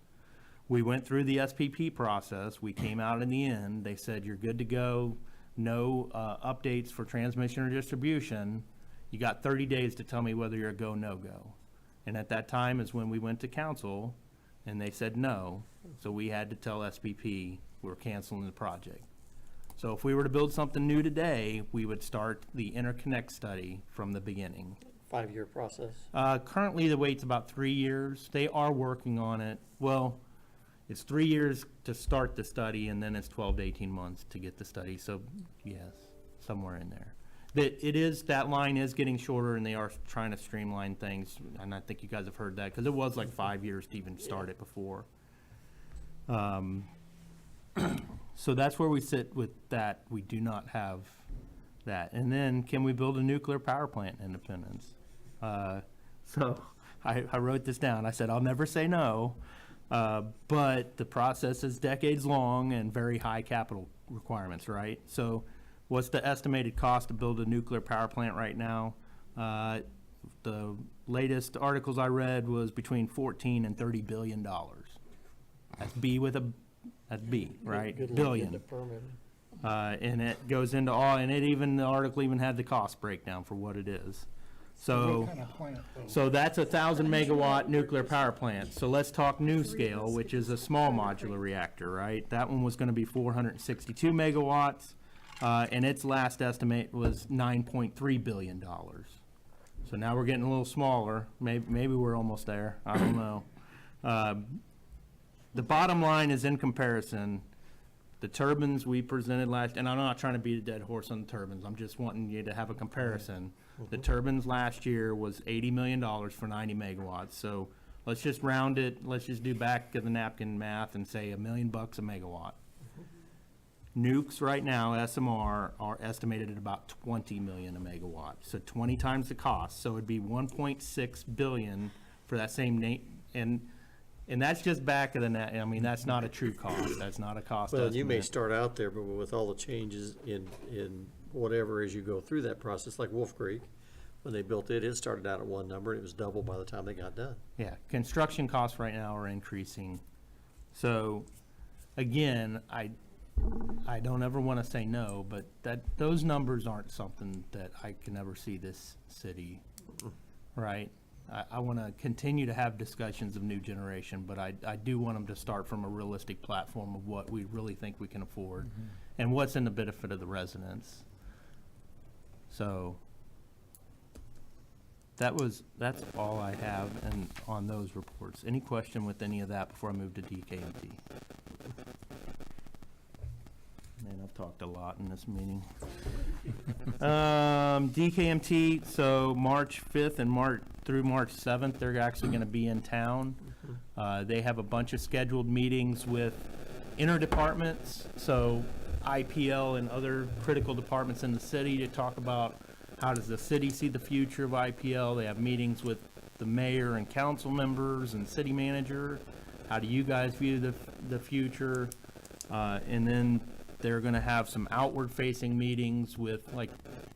We went through the SPP process. We came out in the end. They said, you're good to go. No updates for transmission or distribution. You got 30 days to tell me whether you're a go, no-go. And at that time is when we went to council, and they said no. So we had to tell SPP we're canceling the project. So if we were to build something new today, we would start the interconnect study from the beginning. 5-year process. Currently, the wait's about 3 years. They are working on it. Well, it's 3 years to start the study, and then it's 12 to 18 months to get the study. So yes, somewhere in there. That line is getting shorter, and they are trying to streamline things. And I think you guys have heard that, because it was like 5 years to even start it before. So that's where we sit with that. We do not have that. And then, can we build a nuclear power plant in Independence? So I wrote this down. I said, I'll never say no, but the process is decades long and very high capital requirements, right? So what's the estimated cost to build a nuclear power plant right now? The latest articles I read was between $14 and $30 billion. That's B, right? Good luck getting Billion. it permitted. And it goes into all, and the article even had the cost breakdown for what it is. So. What kind of plant, though? So that's a 1,000 megawatt nuclear power plant. So let's talk NuScale, which is a small modular reactor, right? That one was gonna be 462 megawatts, and its last estimate was $9.3 billion. So now we're getting a little smaller. Maybe we're almost there. I don't know. The bottom line is, in comparison, the turbines we presented last, and I'm not trying to beat a dead horse on the turbines, I'm just wanting you to have a comparison. The turbines last year was $80 million for 90 megawatts, so let's just round it, let's just do back of the napkin math and say $1 million a megawatt. Nukes right now, SMR, are estimated at about 20 million a megawatt, so 20 times the cost, so it'd be 1.6 billion for that same and that's just back of the net. I mean, that's not a true cost, that's not a cost Well, estimate. you may start out there, but with all the changes in whatever as you go through that process, like Wolf Creek, when they built it, it started out at one number, and it was double by the time they got done. Yeah, construction costs right now are increasing. So, again, I don't ever want to say no, but those numbers aren't something that I can ever see this city, right? I want to continue to have discussions of new generation, but I do want them to start from a realistic platform of what we really think we can afford and what's in the benefit of the residents. So, that's all I have on those reports. Any question with any of that before I move to DKMT? Man, I've talked a lot in this meeting. DKMT, so March 5th and through March 7th, they're actually going to be in town. They have a bunch of scheduled meetings with interdepartments, so IPL and other critical departments in the city to talk about how does the city see the future of IPL. They have meetings with the mayor and council members and city manager. How do you guys view the future? And then they're going to have some outward-facing meetings with, like,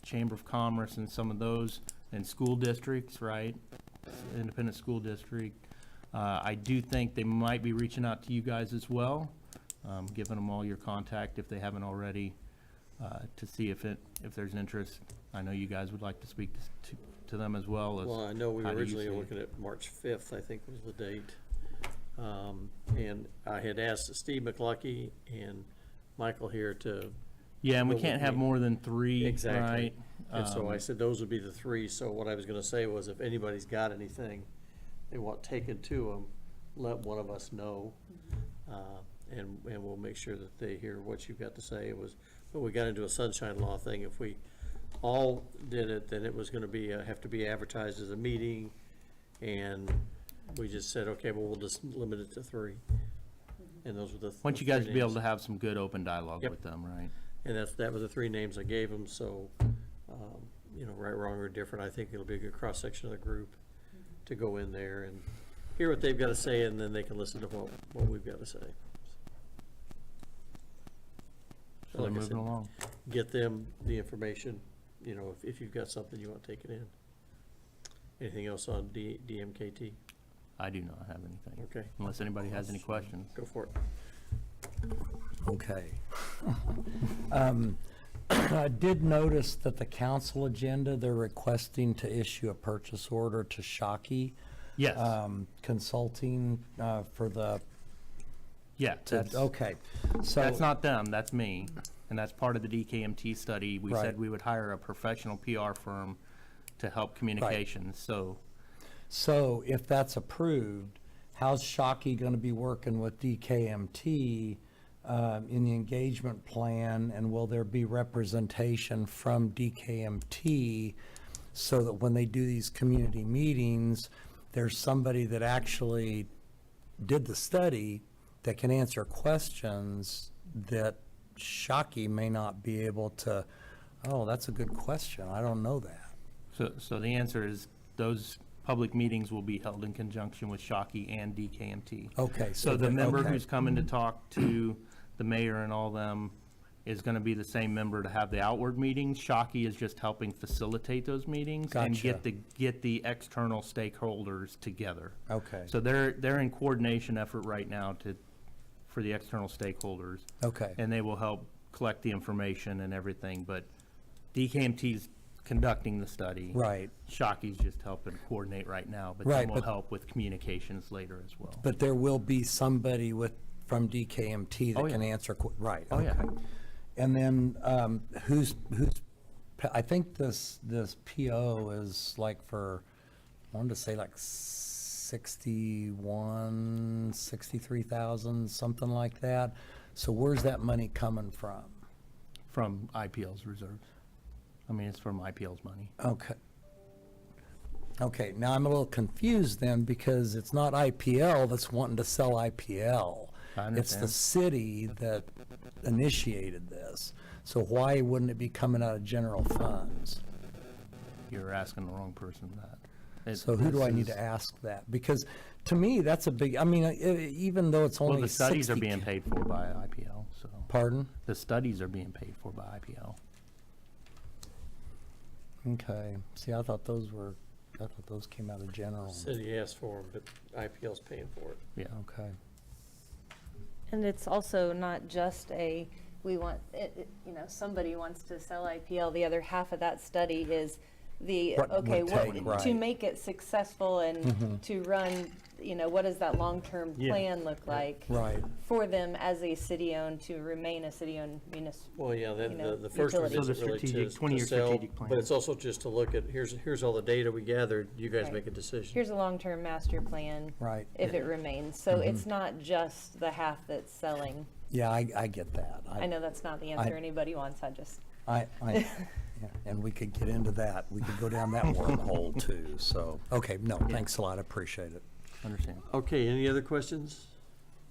Chamber of Commerce and some of those, and school districts, right? Independent school district. I do think they might be reaching out to you guys as well, giving them all your contact if they haven't already, to see if there's interest. I know you guys would like to speak to them as well. Well, I know we how do you originally see were it? looking at March 5th, I think was the date. And I had asked Steve McLucky and Michael here to. Yeah, and we go can't with have me. more than 3, Exactly. right? And so I said those would be the 3, so what I was gonna say was if anybody's got anything they want taken to them, let one of us know. And we'll make sure that they hear what you've got to say. But we got into a sunshine law thing. If we all did it, then it was gonna be, have to be advertised as a meeting. And we just said, okay, well, we'll just limit it to 3. And those were the. Want you the guys 3 to be able names. to have some good open dialogue Yep. with them, right? And that was the 3 names I gave them, so, right, wrong, or different, I think it'll be a good cross-section of the group to go in there and hear what they've got to say, and then they can listen to what we've got to say. So they're Like I moving said, along. Get them the information, if you've got something you want to take it in. Anything else on DMKT? I do not have anything. Okay, Unless anybody has any questions. go for it. Okay. I did notice that the council agenda, they're requesting to issue a purchase order to Shockey Yes, Consulting for the, yeah, that's okay. So not them, that's me. And that's part of the DKMT study. We Right. said we would hire a professional PR firm to help communications, so. So if that's approved, how's Shockey going to be working with DKMT in the engagement plan? And will there be representation from DKMT so that when they do these community meetings, there's somebody that actually did the study that can answer questions that Shockey may not be able to, oh, that's a good question, I don't know that. So the answer is those public meetings will be held in conjunction with Shockey and DKMT. Okay, So the member okay. who's coming to talk to the mayor and all them is gonna be the same member to have the outward meetings. Shockey is just helping facilitate those meetings and Gotcha. get the external stakeholders together. Okay, So they're in coordination effort right now for the external stakeholders, okay. and they will help collect the information and everything, but DKMT's conducting the study. Right, Shocky's just helping coordinate right now, but Right, then we'll but- help with communications later as well. but there will be somebody from DKMT Oh, that yeah. can answer, right, Oh, yeah. okay. And then, I think this PO is like for, I wanted to say like 63,000, something like that. So where's that money coming from? From IPL's reserves. I mean, it's from IPL's money. Okay. Okay, now I'm a little confused then, because it's not IPL that's wanting to sell IPL. I It's the understand. city that initiated this. So why wouldn't it be coming out of general funds? You're asking the wrong person that. So who do I need This to is- ask that? Because to me, that's a big, I mean, even though it's Well, only the studies are 60 being paid for by IPL, so. Pardon? The studies are being paid for by IPL. Okay. See, I thought those came out of general. City asked for them, but IPL's paying for it. Yeah. Okay. And it's also not just we want, somebody wants to sell IPL. The other half of that study is What would take, to right. make it successful and to run, what does that long-term Yeah. plan look like? Right. For them as a city-owned, to remain a city-owned municipal. Well, yeah, the first one utility. So the isn't really strategic- to 20-year sell, strategic plan. but it's also just to look at, here's all the data we gathered, you guys Right. make a decision. Here's a long-term master plan. Right. If it remains. So it's not just the half that's selling. Yeah, I get that. I know that's not the answer anybody wants. Yeah, and we could get into that. We could go down that wormhole too. So, okay, no, thanks a lot. I appreciate it. Understand. Okay, any other questions,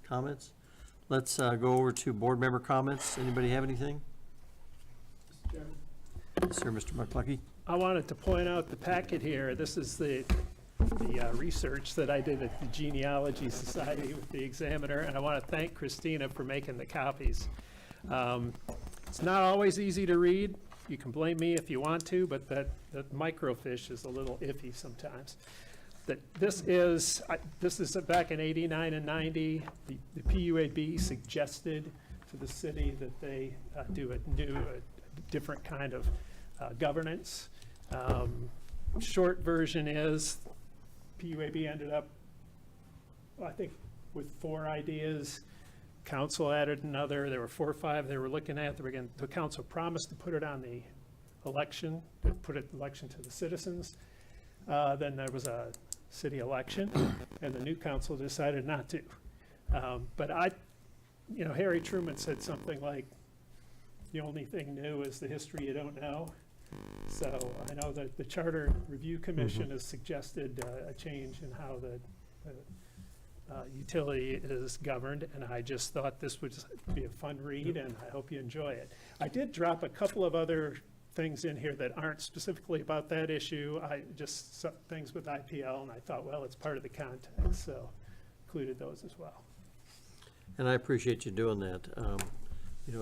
comments? Let's go over to board member comments. Anybody have anything? Yes, sir, Mr. McCluskey? I wanted to point out the packet here. This is the research that I did at the Genealogy Society with the Examiner, and I want to thank Christina for making the copies. It's not always easy to read. You can blame me if you want to, but that microfiche is a little iffy sometimes. This is back in '89 and '90. The PUAB suggested to the city that they do a different kind of governance. Short version is PUAB ended up, I think, with 4 ideas. Council added another. There were 4 or 5 they were looking at. The council promised to put it on the election, to put it election to the citizens. Then there was a city election, and the new council decided not to. But Harry Truman said something like, the only thing new is the history you don't know. So I know that the Charter Review Commission has suggested a change in how the utility is governed, and I just thought this would be a fun read, and I hope you enjoy it. I did drop a couple of other things in here that aren't specifically about that issue. Some things with IPL, and I thought, well, it's part of the context, so included those as well. And I appreciate you doing that.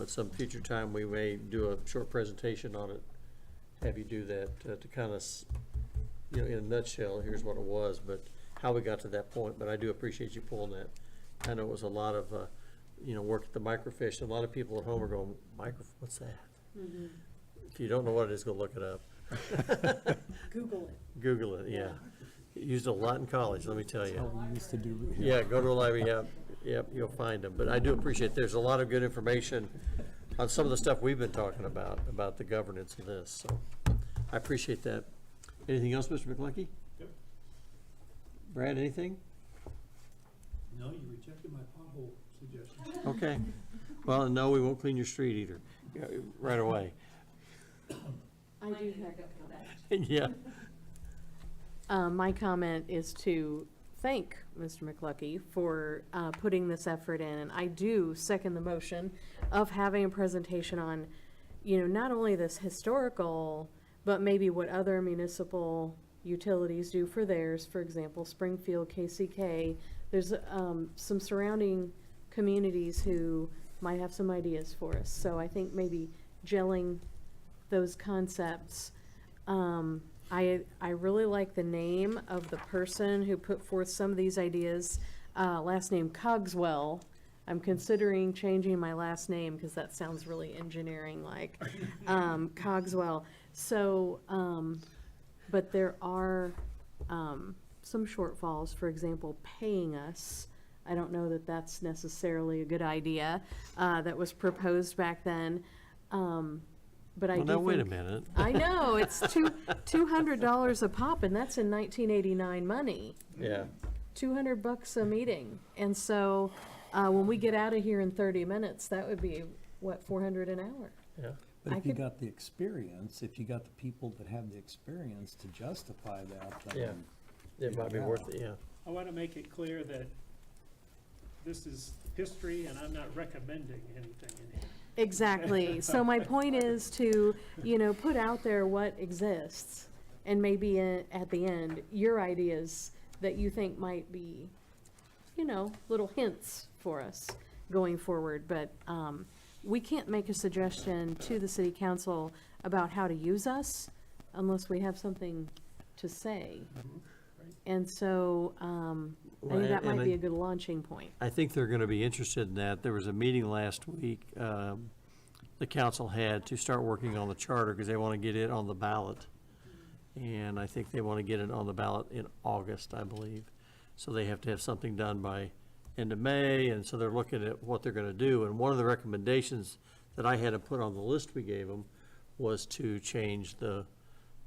At some future time, we may do a short presentation on it, have you do that to kind of, in a nutshell, here's what it was, but how we got to that point. But I do appreciate you pulling that. I know it was a lot of, work at the microfiche. A lot of people at home are going, what's that? Mm-hmm. If you don't know what it is, go look it up. Google it. Google it, yeah. Used it a lot in college, let me tell you. We used to do. Yeah, go to a library, yep, you'll find them. But I do appreciate, there's a lot of good information on some of the stuff we've been talking about the governance of this, so I appreciate that. Anything else, Mr. McCluskey? Yep. Brad, anything? No, you rejected my pothole suggestion. Okay. Well, no, we won't clean your street either, right away. I do have. Yeah. My comment is to thank Mr. McCluskey for putting this effort in, and I do second the motion of having a presentation on, not only this historical, but maybe what other municipal utilities do for theirs. For example, Springfield, KCK. There's some surrounding communities who might have some ideas for us. So I think maybe gelling those concepts. I really like the name of the person who put forth some of these ideas. Last name Cogswell. I'm considering changing my last name because that sounds really engineering-like, Cogswell. So, but there are some shortfalls, for example, paying us. I don't know that that's necessarily a good idea, that was proposed back then. But I do Well, now, wait a think- minute. I know, it's $200 a pop, and that's in 1989 money. Yeah. $200 a meeting. And so, when we get out of here in 30 minutes, that would be, what, $400 an hour? Yeah. But I if you could- got the experience, if you got the people that have the experience to justify that, Yeah. then. It might be worth it, yeah. I want to make it clear that this is history and I'm not recommending anything in here. Exactly. So my point is to, put out there what exists, and maybe at the end, your ideas that you think might be, little hints for us going forward. But we can't make a suggestion to the city council about how to use us unless we have something to say. And so, I think that And might be a good launching point. I think they're gonna be interested in that. There was a meeting last week, the council had to start working on the charter, because they wanna get it on the ballot. And I think they wanna get it on the ballot in August, I believe. So they have to have something done by end of May, and so they're looking at what they're gonna do. And one of the recommendations that I had to put on the list we gave them was to change the,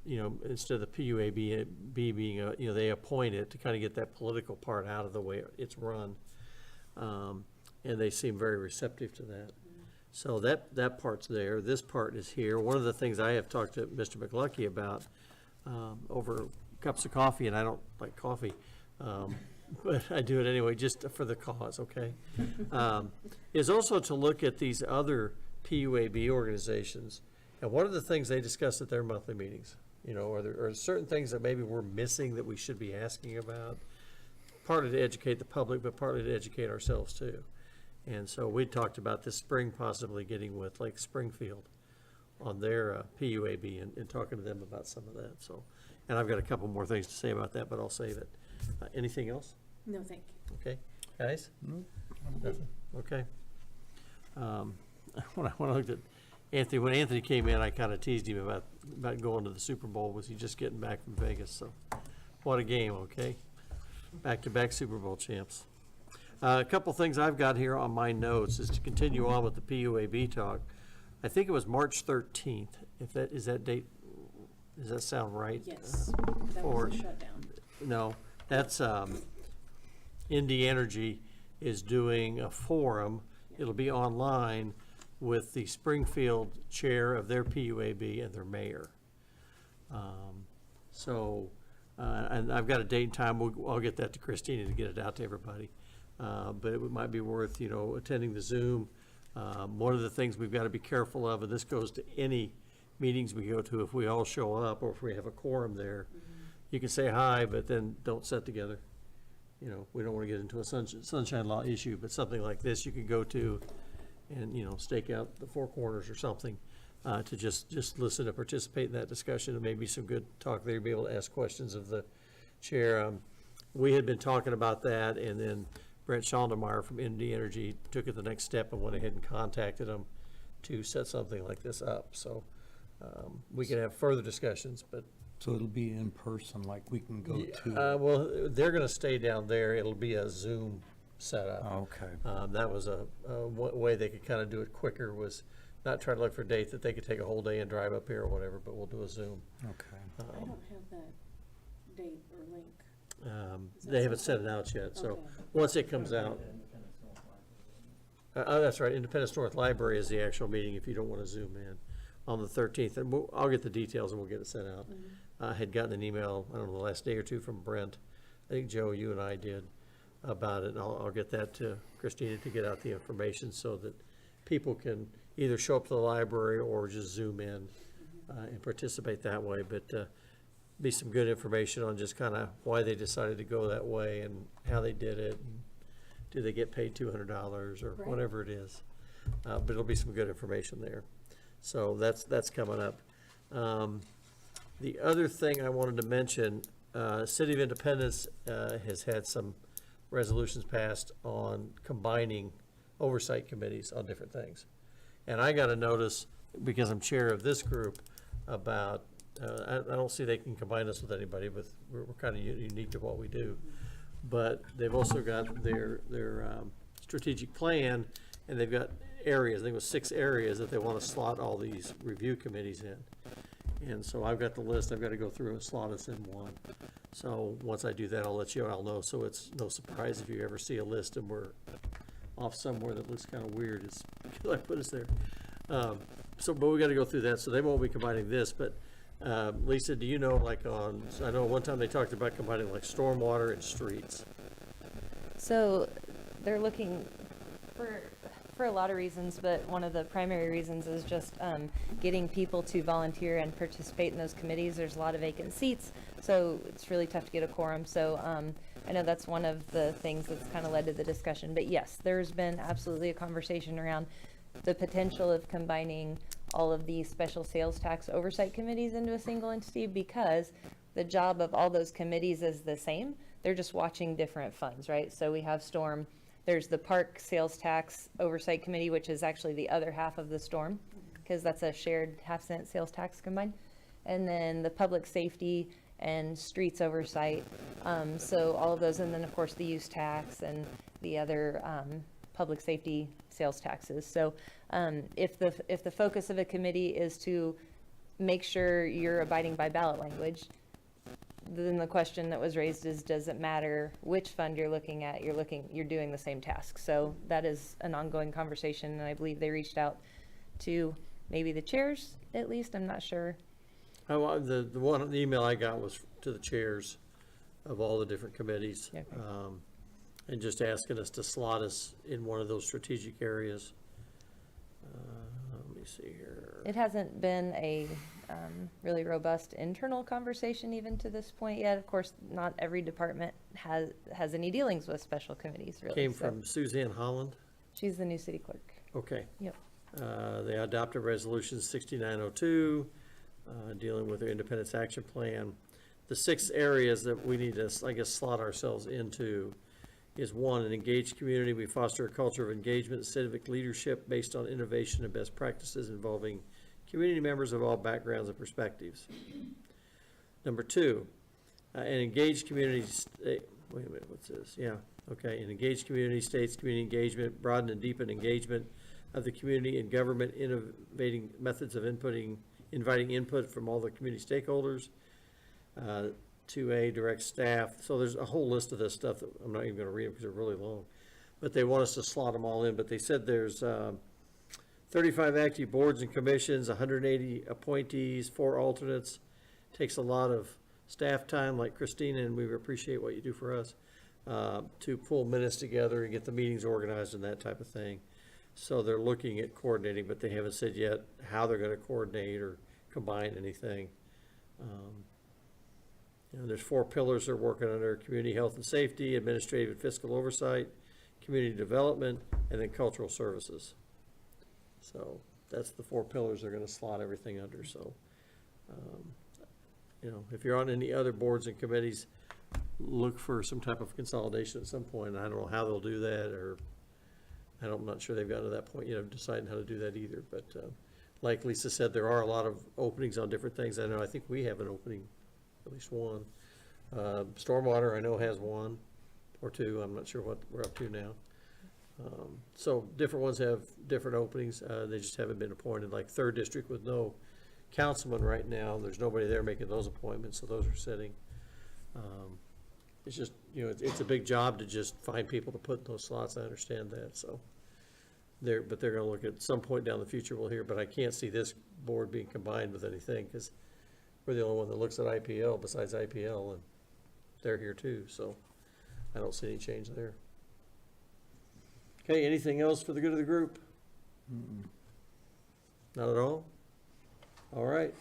instead of the PUAB being a, they appoint it to kind of get that political part out of the way it's run. And they seem very receptive to that. So that part's there. This part is here. One of the things I have talked to Mr. McLucky about, over cups of coffee, and I don't like coffee, but I do it anyway, just for the cause, okay? Is also to look at these other PUAB organizations, and one of the things they discuss at their monthly meetings, are there certain things that maybe we're missing that we should be asking about? Partly to educate the public, but partly to educate ourselves too. And so we talked about this spring possibly getting with Lake Springfield on their PUAB and talking to them about some of that, so. And I've got a couple more things to say about that, but I'll save it. Anything else? No, thank you. Okay, guys? No. Nothing? Okay. When I looked at Anthony, when Anthony came in, I kind of teased him about going to the Super Bowl. Was he just getting back from Vegas? So, what a game, okay? Back-to-back Super Bowl champs. A couple things I've got here on my notes is to continue on with the PUAB talk. I think it was March 13th, is that date, does that sound right? Yes, that forward. was a shutdown. No, that's, Indy Energy is doing a forum. It'll be online with the Springfield chair of their PUAB and their mayor. And I've got a date and time. I'll get that to Christina to get it out to everybody. But it might be worth, attending the Zoom. One of the things we've got to be careful of, and this goes to any meetings we go to, if we all show up or if we have a quorum there, you can say hi, but then don't sit together. We don't want to get into a sunshine law issue, but something like this you can go to and, stake out the four corners or something, to just listen to participate in that discussion, and maybe some good talk there, be able to ask questions of the chair. We had been talking about that, and then Brent Schaldemeyer from Indy Energy took it the next step and went ahead and contacted them to set something like this up. So we can have further discussions, but So it'll be in person, like we can go to. well, they're going to stay down there. It'll be a Zoom setup. Okay. That was a way they could kind of do it quicker, was not try to look for a date that they could take a whole day and drive up here or whatever, but we'll do a Zoom. Okay. I don't have that date or link. They haven't sent it out yet, so Okay. once it comes out. That's right, Independence North Library is the actual meeting if you don't want to Zoom in on the 13th. And I'll get the details and we'll get it sent out. I had gotten an email, I don't know, the last day or two from Brent. I think, Joe, you and I did about it. And I'll get that to Christina to get out the information so that people can either show up to the library or just Zoom in and participate that way. But be some good information on just kind of why they decided to go that way and how they did it. And do they get paid $200 or Right. whatever it is? But it'll be some good information there. So that's coming up. The other thing I wanted to mention, City of Independence has had some resolutions passed on combining oversight committees on different things. And I got a notice, because I'm chair of this group, about, I don't see they can combine us with anybody, but we're kind of unique to what we do. But they've also got their strategic plan, and they've got areas, I think it was 6 areas that they want to slot all these review committees in. And so I've got the list, I've got to go through and slot us in one. So once I do that, I'll let you all know, so it's no surprise if you ever see a list and we're off somewhere that looks kind of weird, it's because I put us there. So, but we got to go through that, so they won't be combining this, but Lisa, do you know, like on, I know one time they talked about combining like stormwater and streets. So they're looking for a lot of reasons, but one of the primary reasons is just getting people to volunteer and participate in those committees. There's a lot of vacant seats, so it's really tough to get a quorum. So I know that's one of the things that's kind of led to the discussion. But yes, there's been absolutely a conversation around the potential of combining all of these special sales tax oversight committees into a single entity, because the job of all those committees is the same. They're just watching different funds, right? So we have storm. There's the park sales tax oversight committee, which is actually the other half of the storm, because that's a shared half-cent sales tax combined. And then the public safety and streets oversight. So all of those, and then of course the use tax and the other public safety sales taxes. So if the focus of a committee is to make sure you're abiding by ballot language, then the question that was raised is, does it matter which fund you're looking at? You're doing the same task. So that is an ongoing conversation, and I believe they reached out to maybe the chairs, at least, I'm not sure. The email I got was to the chairs of all the different committees. Yeah, okay. And just asking us to slot us in one of those strategic areas. Let me see here. It hasn't been a really robust internal conversation even to this point yet. Of course, not every department has any dealings with special committees, really. Came so from Suzanne Holland. she's the new city clerk. Okay. Yep. They adopted resolution 6902, dealing with their independence action plan. The 6 areas that we need to, I guess, slot ourselves into is 1, an engaged community. We foster a culture of engagement, civic leadership based on innovation and best practices involving community members of all backgrounds and perspectives. Number 2, an engaged community, wait a minute, what's this? Yeah, okay, an engaged community states community engagement, broaden and deepen engagement of the community in government, innovating methods of inviting input from all the community stakeholders. 2A, direct staff. So there's a whole list of this stuff that I'm not even going to read because they're really long. But they want us to slot them all in. But they said there's 35 active boards and commissions, 180 appointees, 4 alternates. Takes a lot of staff time, like Christina, and we appreciate what you do for us, to pull minutes together and get the meetings organized and that type of thing. So they're looking at coordinating, but they haven't said yet how they're going to coordinate or combine anything. There's 4 pillars they're working under: community health and safety, administrative and fiscal oversight, community development, and then cultural services. So that's the 4 pillars they're going to slot everything under. So, if you're on any other boards and committees, look for some type of consolidation at some point. I don't know how they'll do that, or I'm not sure they've gotten to that point, deciding how to do that either. But like Lisa said, there are a lot of openings on different things. I think we have an opening, at least one. Stormwater, I know, has 1 or 2. I'm not sure what we're up to now. So different ones have different openings. They just haven't been appointed. Like 3rd District with no councilman right now. There's nobody there making those appointments, so those are sitting. It's just, it's a big job to just find people to put in those slots. I understand that. So but they're going to look at some point down the future. We'll hear, but I can't see this board being combined with anything, because we're the only one that looks at IPL besides IPL, and they're here too. So I don't see any change there. Okay, anything else for the good of the group? Not at all? All right.